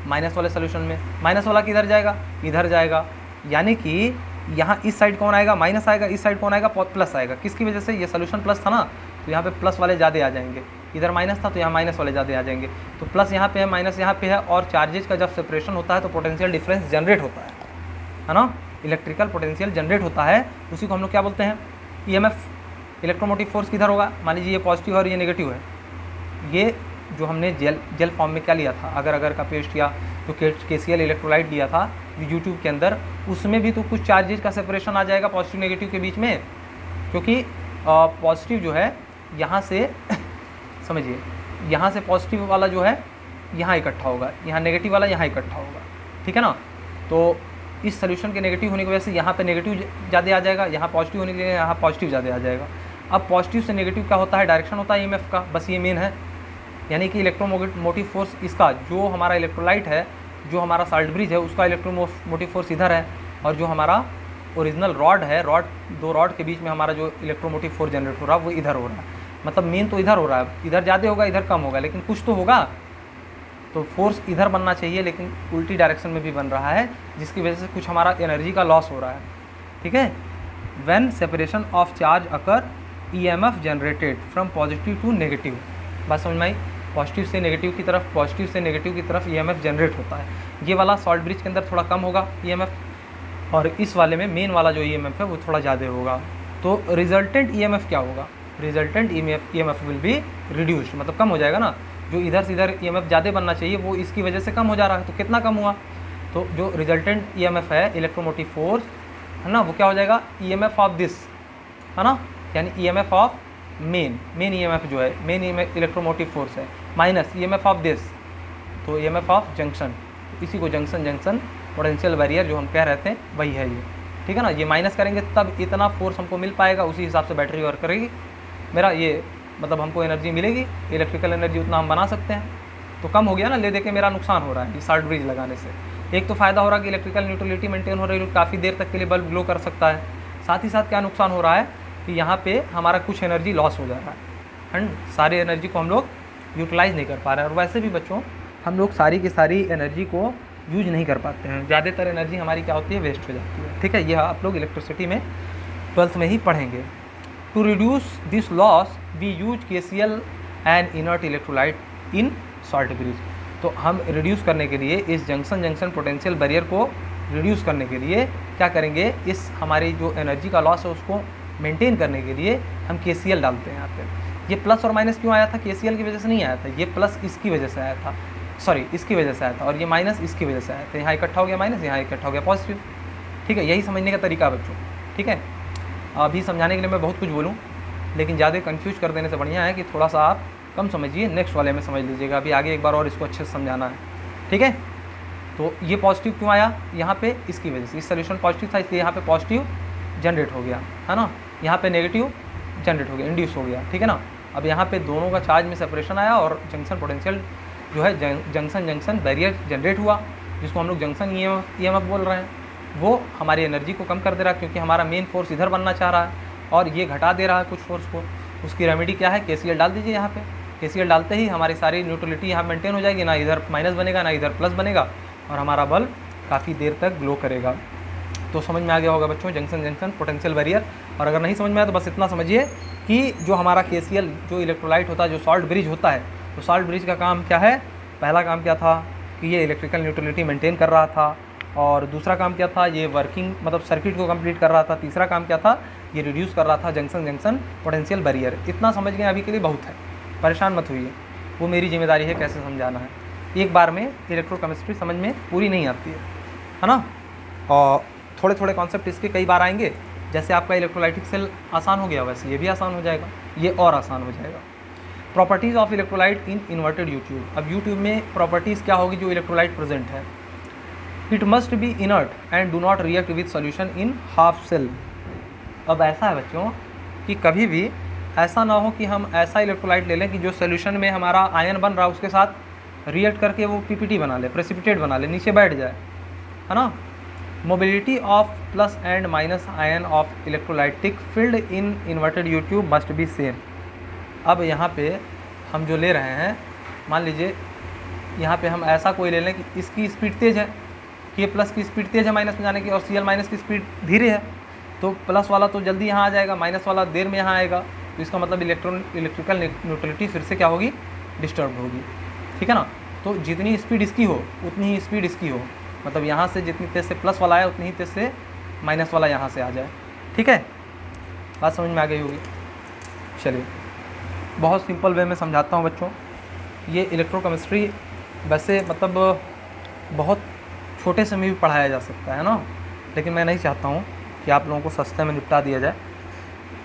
माइनस वाले सोल्यूशन में, माइनस वाला किधर जाएगा, इधर जाएगा। यानी कि यहाँ इस साइड कौन आएगा, माइनस आएगा, इस साइड कौन आएगा, प्लस आएगा। किसकी वजह से, ये सोल्यूशन प्लस था ना तो यहाँ पे प्लस वाले ज़्यादा आ जाएंगे, इधर माइनस था तो यहाँ माइनस वाले ज़्यादा आ जाएंगे। तो प्लस यहाँ पे है, माइनस यहाँ पे है, और चार्जेज का जब सेपरेशन होता है तो पोटेंशियल डिफरेंस जनरेट होता है ना, इलेक्ट्रिकल पोटेंशियल जनरेट होता है। उसी को हम लोग क्या बोलते हैं, ईएमएफ। इलेक्ट्रोमोटिव फोर्स किधर होगा, मान लीजिए ये पॉजिटिव है और ये नेगेटिव है। ये जो हमने जेल फॉर्म में क्या लिया था, अगर का पेस्ट या जो KCl इलेक्ट्रोलाइट लिया था यूट्यूब के अंदर, उसमें भी तो कुछ चार्जेज का सेपरेशन आ जाएगा पॉजिटिव नेगेटिव के बीच में, क्योंकि पॉजिटिव जो है यहाँ से समझिए, यहाँ से पॉजिटिव वाला जो है यहाँ इकट्ठा होगा, यहाँ नेगेटिव वाला यहाँ इकट्ठा होगा, ठीक है ना। तो इस सोल्यूशन के नेगेटिव होने की वजह से यहाँ पे नेगेटिव ज़्यादा आ जाएगा, यहाँ पॉजिटिव होने के लिए यहाँ पॉजिटिव ज़्यादा आ जाएगा। अब पॉजिटिव से नेगेटिव क्या होता है, डायरेक्शन होता है ईएमएफ का, बस ये मेन है। यानी कि इलेक्ट्रोमोटिव फोर्स इसका, जो हमारा इलेक्ट्रोलाइट है, जो हमारा सॉल्ट ब्रिज है, उसका इलेक्ट्रोमोटिव फोर्स इधर है, और जो हमारा ओरिजिनल रॉड है, दो रॉड के बीच में हमारा जो इलेक्ट्रोमोटिव फोर्स जनरेट हो रहा है वो इधर हो रहा है। मतलब मेन तो इधर हो रहा है, इधर ज़्यादा होगा इधर कम होगा, लेकिन कुछ तो होगा। तो फोर्स इधर बनना चाहिए लेकिन उल्टी डायरेक्शन में भी बन रहा है, जिसकी वजह से कुछ हमारा एनर्जी का लॉस हो रहा है, ठीक है। When separation of charge occur EMF generated from positive to negative. बात समझ में आई? पॉजिटिव से नेगेटिव की तरफ, पॉजिटिव से नेगेटिव की तरफ ईएमएफ जनरेट होता है। ये वाला सॉल्ट ब्रिज के अंदर थोड़ा कम होगा ईएमएफ, और इस वाले में मेन वाला जो ईएमएफ है वो थोड़ा ज़्यादा होगा। तो रिजल्टेंट ईएमएफ क्या होगा, resultant EMF will be reduced, मतलब कम हो जाएगा ना। जो इधर से इधर ईएमएफ ज़्यादा बनना चाहिए वो इसकी वजह से कम हो जा रहा है, तो कितना कम हुआ। तो जो रिजल्टेंट ईएमएफ है, इलेक्ट्रोमोटिव फोर्स है ना, वो क्या हो जाएगा, ईएमएफ ऑफ दिस, है ना, यानी ईएमएफ ऑफ मेन ईएमएफ जो है, मेन इलेक्ट्रोमोटिव फोर्स है, माइनस ईएमएफ ऑफ दिस, तो ईएमएफ ऑफ जंक्शन, इसी को जंक्शन पोटेंशियल बैरियर जो हम कह रहे थे वही है ये, ठीक है ना। ये माइनस करेंगे तब इतना फोर्स हमको मिल पाएगा, उसी हिसाब से बैटरी वर्क करेगी मेरा, ये मतलब हमको एनर्जी मिलेगी, इलेक्ट्रिकल एनर्जी उतना हम बना सकते हैं। तो कम हो गया ना, ले दे के मेरा नुकसान हो रहा है ये सॉल्ट ब्रिज लगाने से। एक तो फ़ायदा हो रहा है कि इलेक्ट्रिकल न्यूट्रलिटी मेंटेन हो रही है, काफ़ी देर तक के लिए बल्ब ग्लो कर सकता है। साथ ही साथ क्या नुकसान हो रहा है कि यहाँ पे हमारा कुछ एनर्जी लॉस हो जा रहा है, सारी एनर्जी को हम लोग यूटिलाइज़ नहीं कर पा रहे हैं। और वैसे भी बच्चों हम लोग सारी की सारी एनर्जी को यूज नहीं कर पाते हैं, ज़्यादातर एनर्जी हमारी क्या होती है, वेस्ट हो जाती है, ठीक है। यह आप लोग इलेक्ट्रिसिटी में 12th में ही पढ़ेंगे। To reduce this loss we use KCl and inert electrolyte in salt bridge. तो हम रिड्यूस करने के लिए इस जंक्शन पोटेंशियल बैरियर को रिड्यूस करने के लिए क्या करेंगे, इस हमारी जो एनर्जी का लॉस है उसको मेंटेन करने के लिए हम KCl डालते हैं यहाँ पे। ये प्लस और माइनस क्यों आया था, KCl की वजह से नहीं आया था, ये प्लस इसकी वजह से आया था, सॉरी इसकी वजह से आया था, और ये माइनस इसकी वजह से आया था। यहाँ इकट्ठा हो गया माइनस, यहाँ इकट्ठा हो गया पॉजिटिव, ठीक है। यही समझने का तरीका बच्चों, ठीक है। अभी समझाने के लिए मैं बहुत कुछ बोलूँ, लेकिन ज़्यादा कंफ्यूज कर देने से बढ़िया है कि थोड़ा सा आप कम समझिए, नेक्स्ट वाले में समझ लीजिएगा। अभी आगे एक बार और इसको अच्छे से समझाना है, ठीक है। तो ये पॉजिटिव क्यों आया यहाँ पे, इसकी वजह से, इस सोल्यूशन पॉजिटिव था इसलिए यहाँ पे पॉजिटिव जनरेट हो गया, है ना। यहाँ पे नेगेटिव जनरेट हो गया, इंड्यूस हो गया, ठीक है ना। अब यहाँ पे दोनों का चार्ज में सेपरेशन आया और जंक्शन पोटेंशियल जो है जंक्शन बैरियर जनरेट हुआ, जिसको हम लोग जंक्शन ईएमएफ बोल रहे हैं। वो हमारी एनर्जी को कम कर दे रहा है, क्योंकि हमारा मेन फोर्स इधर बनना चाह रहा है और ये घटा दे रहा है कुछ फोर्स को। उसकी रेमेडी क्या है, KCl डाल दीजिए यहाँ पे। KCl डालते ही हमारी सारी न्यूट्रलिटी यहाँ मेंटेन हो जाएगी, ना इधर माइनस बनेगा ना इधर प्लस बनेगा, और हमारा बल्ब काफ़ी देर तक ग्लो करेगा। तो समझ में आ गया होगा बच्चों जंक्शन पोटेंशियल बैरियर। और अगर नहीं समझ में आया तो बस इतना समझिए कि जो हमारा KCl जो इलेक्ट्रोलाइट होता है, जो सॉल्ट ब्रिज होता है, तो सॉल्ट ब्रिज का काम क्या है, पहला काम क्या था कि ये इलेक्ट्रिकल न्यूट्रलिटी मेंटेन कर रहा था, और दूसरा काम क्या था, ये वर्किंग मतलब सर्किट को कंप्लीट कर रहा था, तीसरा काम क्या था, ये रिड्यूस कर रहा था जंक्शन जंक्शन पोटेंशियल बैरियर। इतना समझ गए अभी के लिए बहुत है, परेशान मत होइए, वो मेरी जिम्मेदारी है कैसे समझाना है। एक बार में इलेक्ट्रोकेमिस्ट्री समझ में पूरी नहीं आती है ना, और थोड़े थोड़े कॉन्सेप्ट इसके कई बार आएंगे। जैसे आपका इलेक्ट्रोलाइटिक सेल आसान हो गया, वैसे ये भी आसान हो जाएगा, ये और आसान हो जाएगा। Properties of electrolyte in inverted U tube. अब यूट्यूब में प्रॉपर्टीज़ क्या होगी जो इलेक्ट्रोलाइट प्रेजेंट है। It must be inert and do not react with solution in half cell. अब ऐसा है बच्चों कि कभी भी ऐसा ना हो कि हम ऐसा इलेक्ट्रोलाइट ले लें कि जो सोल्यूशन में हमारा आयन बन रहा है उसके साथ रिएक्ट करके वो पीपीटी बना ले, प्रेसिपिटेट बना ले, नीचे बैठ जाए, है ना। Mobility of plus and minus ion of electrolytic field in inverted YouTube must be same. अब यहाँ पे हम जो ले रहे हैं, मान लीजिए यहाँ पे हम ऐसा कोई ले लें कि इसकी स्पीड तेज़ है, के प्लस की स्पीड तेज़ है माइनस में जाने की, और सी एल माइनस की स्पीड धीरे है, तो प्लस वाला तो जल्दी यहाँ आ जाएगा, माइनस वाला देर में यहाँ आएगा, तो इसका मतलब इलेक्ट्रिकल न्यूट्रलिटी फिर से क्या होगी, डिस्टर्ब होगी, ठीक है ना। तो जितनी स्पीड इसकी हो उतनी ही स्पीड इसकी हो, मतलब यहाँ से जितनी तेज़ से प्लस वाला आए उतनी ही तेज़ से माइनस वाला यहाँ से आ जाए, ठीक है, बात समझ में आ गई होगी। चलिए बहुत सिंपल वे में समझाता हूँ बच्चों। ये इलेक्ट्रोकेमिस्ट्री वैसे मतलब बहुत छोटे से में भी पढ़ाया जा सकता है ना, लेकिन मैं नहीं चाहता हूँ कि आप लोगों को सस्ते में निपटा दिया जाए,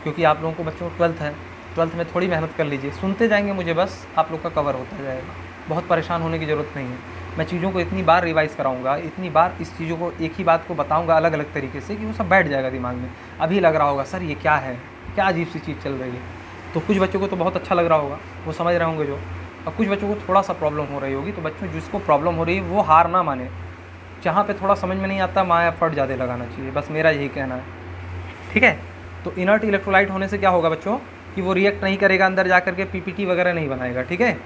क्योंकि आप लोगों को बच्चों 12th है, 12th में थोड़ी मेहनत कर लीजिए, सुनते जाएंगे मुझे, बस आप लोग का कवर होता जाएगा, बहुत परेशान होने की ज़रूरत नहीं है। मैं चीज़ों को इतनी बार रिवाइज़ कराऊंगा, इतनी बार इस चीज़ों को एक ही बात को बताऊंगा अलग अलग तरीके से कि वो सब बैठ जाएगा दिमाग में। अभी लग रहा होगा सर ये क्या है, क्या अजीब सी चीज़ चल रही है, तो कुछ बच्चों को तो बहुत अच्छा लग रहा होगा, वो समझ रहे होंगे जो, और कुछ बच्चों को थोड़ा सा प्रॉब्लम हो रही होगी। तो बच्चों जिसको प्रॉब्लम हो रही है वो हार ना माने, जहाँ पे थोड़ा समझ में नहीं आता वहाँ एफर्ट ज़्यादा लगाना चाहिए, बस मेरा यही कहना है, ठीक है। तो इनर्ट इलेक्ट्रोलाइट होने से क्या होगा बच्चों कि वो रिएक्ट नहीं करेगा, अंदर जा करके पीपीटी वगैरह नहीं बनाएगा, ठीक है,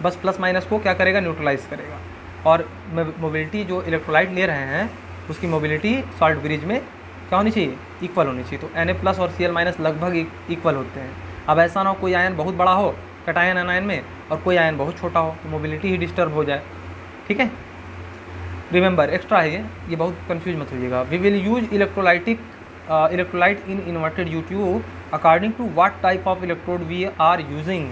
बस प्लस माइनस को क्या करेगा, न्यूट्रलाइज करेगा। और मोबिलिटी जो इलेक्ट्रोलाइट ले रहे हैं उसकी मोबिलिटी सॉल्ट ब्रिज में क्या होनी चाहिए, इक्वल होनी चाहिए। तो Na+ और Cl- लगभग इक्वल होते हैं। अब ऐसा ना हो कोई आयन बहुत बड़ा हो कटायन एनायन में और कोई आयन बहुत छोटा हो, तो मोबिलिटी ही डिस्टर्ब हो जाए, ठीक है। रिमेंबर एक्स्ट्रा है ये बहुत कंफ्यूज मत होइएगा। We will use electrolyte in inverted U tube according to what type of electrode we are using.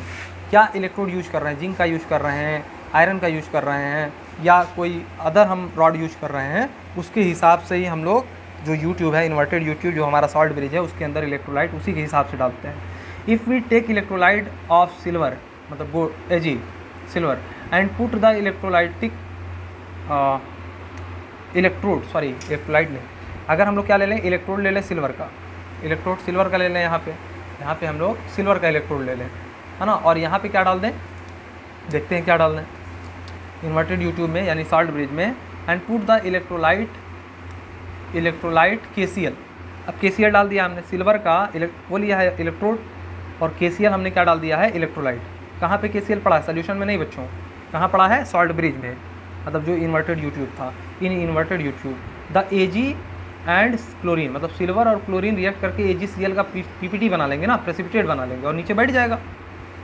क्या इलेक्ट्रोड यूज कर रहे हैं, जिंक का यूज कर रहे हैं, आयरन का यूज कर रहे हैं, या कोई अदर हम रॉड यूज कर रहे हैं, उसके हिसाब से ही हम लोग जो यूट्यूब है, इन्वर्टेड यूट्यूब जो हमारा सॉल्ट ब्रिज है, उसके अंदर इलेक्ट्रोलाइट उसी के हिसाब से डालते हैं। If we take electrolyte of silver मतलब gold silver and put the electrolytic electrolyte नहीं, अगर हम लोग क्या ले लें, इलेक्ट्रोड ले लें सिल्वर का, इलेक्ट्रोड सिल्वर का ले लें, यहाँ पे हम लोग सिल्वर का इलेक्ट्रोड ले लें, है ना, और यहाँ पे क्या डाल दें, देखते हैं क्या डाल दें इन्वर्टेड यूट्यूब में यानी सॉल्ट ब्रिज में, and put the electrolyte KCl। अब KCl डाल दिया हमने, सिल्वर का वो लिया है इलेक्ट्रोड, और KCl हमने क्या डाल दिया है, इलेक्ट्रोलाइट। कहाँ पे KCl पड़ा है, सोल्यूशन में नहीं बच्चों, कहाँ पड़ा है, सॉल्ट ब्रिज में, मतलब जो इन्वर्टेड यूट्यूब था, इन inverted YouTube the Ag and chlorine, मतलब सिल्वर और क्लोरीन रिएक्ट करके AgCl का PPT बना लेंगे ना, प्रेसिपिटेट बना लेंगे और नीचे बैठ जाएगा,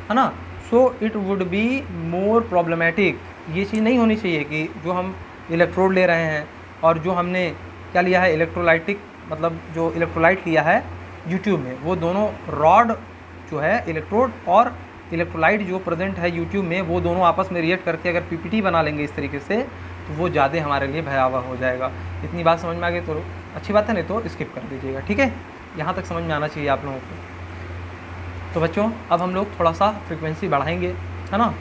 है ना। So it would be more problematic. ये चीज़ नहीं होनी चाहिए कि जो हम इलेक्ट्रोड ले रहे हैं और जो हमने क्या लिया है, इलेक्ट्रोलाइटिक मतलब जो इलेक्ट्रोलाइट लिया है यूट्यूब में, वो दोनों रॉड जो है इलेक्ट्रोड और इलेक्ट्रोलाइट जो प्रेजेंट है यूट्यूब में, वो दोनों आपस में रिएक्ट करके अगर PPT बना लेंगे इस तरीके से, तो वो ज़्यादा हमारे लिए भयावह हो जाएगा। इतनी बात समझ में आ गई तो अच्छी बात है, नहीं तो स्किप कर दीजिएगा, ठीक है। यहाँ तक समझ में आना चाहिए आप लोगों को। तो बच्चों अब हम लोग थोड़ा सा फ्रिक्वेंसी बढ़ाएंगे, है ना,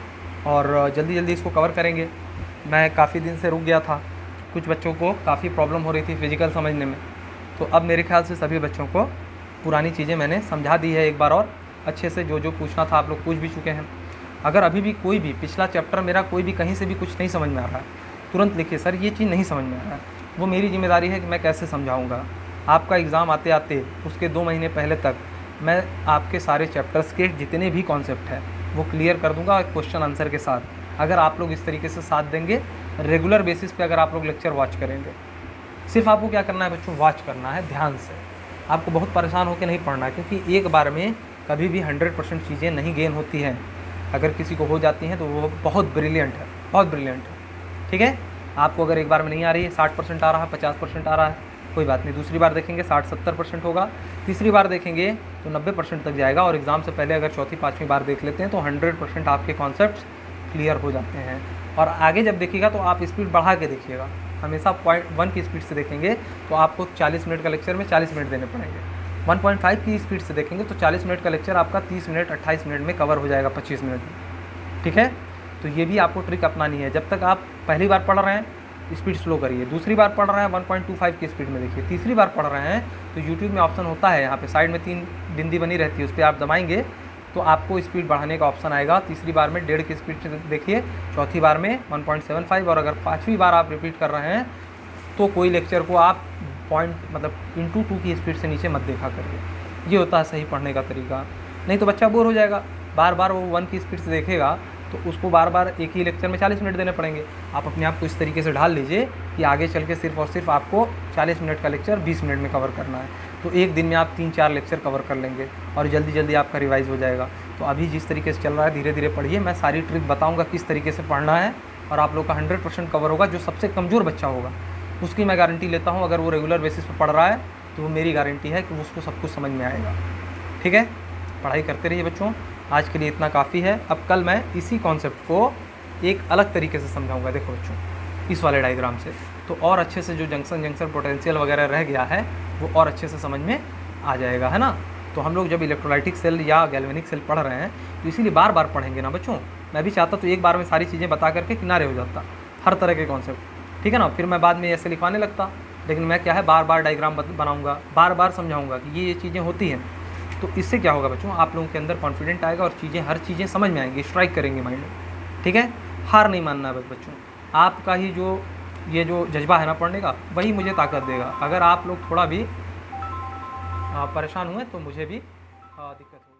और जल्दी जल्दी इसको कवर करेंगे। मैं काफ़ी दिन से रुक गया था, कुछ बच्चों को काफ़ी प्रॉब्लम हो रही थी फिजिकल समझने में, तो अब मेरे ख्याल से सभी बच्चों को पुरानी चीज़ें मैंने समझा दी है एक बार और अच्छे से। जो जो पूछना था आप लोग पूछ भी चुके हैं। अगर अभी भी कोई भी पिछला चैप्टर मेरा कोई भी कहीं से भी कुछ नहीं समझ में आ रहा है, तुरंत लिखिए सर ये चीज़ नहीं समझ में आ रहा है। वो मेरी जिम्मेदारी है कि मैं कैसे समझाऊँगा। आपका एग्ज़ाम आते आते उसके 2 महीने पहले तक मैं आपके सारे चैप्टर्स के जितने भी कॉन्सेप्ट हैं वो क्लियर कर दूँगा क्वेश्चन आंसर के साथ, अगर आप लोग इस तरीके से साथ देंगे रेगुलर बेसिस पे। अगर आप लोग लेक्चर वॉच करेंगे, सिर्फ आपको क्या करना है बच्चों, वॉच करना है ध्यान से। आपको बहुत परेशान होकर नहीं पढ़ना है, क्योंकि एक बार में कभी भी 100% चीज़ें नहीं गेन होती हैं। अगर किसी को हो जाती हैं तो वो बहुत ब्रिलियंट है, बहुत ब्रिलियंट है। ठीक है, आपको अगर एक बार में नहीं आ रही है, 60% आ रहा है, 50% आ रहा है, कोई बात नहीं, दूसरी बार देखेंगे 60-70% होगा, तीसरी बार देखेंगे तो 90% तक जाएगा, और एग्ज़ाम से पहले अगर चौथी पाँचवीं बार देख लेते हैं तो 100% आपके कॉन्सेप्ट्स क्लियर हो जाते हैं। और आगे जब देखिएगा तो आप स्पीड बढ़ा के देखिएगा, हमेशा 0.1 की स्पीड से देखेंगे तो आपको 40 मिनट का लेक्चर में 40 मिनट देने पड़ेंगे। 1.5 की स्पीड से देखेंगे तो 40 मिनट का लेक्चर आपका 30 मिनट 28 मिनट में कवर हो जाएगा, 25 मिनट में। ठीक है, तो ये भी आपको ट्रिक अपनानी है। जब तक आप पहली बार पढ़ रहे हैं स्पीड स्लो करिए, दूसरी बार पढ़ रहे हैं 1.25 की स्पीड में देखिए, तीसरी बार पढ़ रहे हैं तो यूट्यूब में ऑप्शन होता है, यहाँ पे साइड में 3 बिंदी बनी रहती है, उस पर आप दबाएंगे तो आपको स्पीड बढ़ाने का ऑप्शन आएगा। तीसरी बार में 1.5 की स्पीड से देखिए, चौथी बार में 1.75, और अगर पाँचवीं बार आप रिपीट कर रहे हैं तो कोई लेक्चर को आप इंटू 2 की स्पीड से नीचे मत देखा करिए। ये होता है सही पढ़ने का तरीका, नहीं तो बच्चा बोर हो जाएगा, बार बार वो 1 की स्पीड से देखेगा तो उसको बार बार एक ही लेक्चर में 40 मिनट देने पड़ेंगे। आप अपने आप को इस तरीके से ढाल लीजिए कि आगे चल के सिर्फ और सिर्फ आपको 40 मिनट का लेक्चर 20 मिनट में कवर करना है, तो एक दिन में आप 3-4 लेक्चर कवर कर लेंगे और जल्दी जल्दी आपका रिवाइज़ हो जाएगा। तो अभी जिस तरीके से चल रहा है धीरे धीरे पढ़िए, मैं सारी ट्रिक बताऊँगा किस तरीके से पढ़ना है, और आप लोग का 100% कवर होगा। जो सबसे कमज़ोर बच्चा होगा उसकी मैं गारंटी लेता हूँ, अगर वो रेगुलर बेसिस पर पढ़ रहा है तो वो मेरी गारंटी है कि उसको सब कुछ समझ में आएगा। ठीक है, पढ़ाई करते रहिए बच्चों, आज के लिए इतना काफ़ी है। अब कल मैं इसी कॉन्सेप्ट को एक अलग तरीके से समझाऊंगा, देखो बच्चों इस वाले डायग्राम से, तो और अच्छे से जो जंक्शन पोटेंशियल वगैरह रह गया है वो और अच्छे से समझ में आ जाएगा, है ना। तो हम लोग जब इलेक्ट्रोलाइटिक सेल या गैल्वेनिक सेल पढ़ रहे हैं तो इसीलिए बार बार पढ़ेंगे ना बच्चों। मैं भी चाहता तो एक बार में सारी चीज़ें बता करके किनारे हो जाता, हर तरह के कॉन्सेप्ट, ठीक है ना, फिर मैं बाद में ऐसे लिखवाने लगता। लेकिन मैं क्या है, बार बार डायग्राम बनाऊँगा, बार बार समझाऊँगा कि ये चीज़ें होती हैं। तो इससे क्या होगा बच्चों, आप लोगों के अंदर कॉन्फिडेंट आएगा और हर चीज़ें समझ में आएंगी, स्ट्राइक करेंगे माइंड में। ठीक है, हार नहीं मानना है बच्चों, आपका ही ये जो जज्बा है ना पढ़ने का, वही मुझे ताकत देगा। अगर आप लोग थोड़ा भी परेशान हुए तो मुझे भी दिक्कत होगी।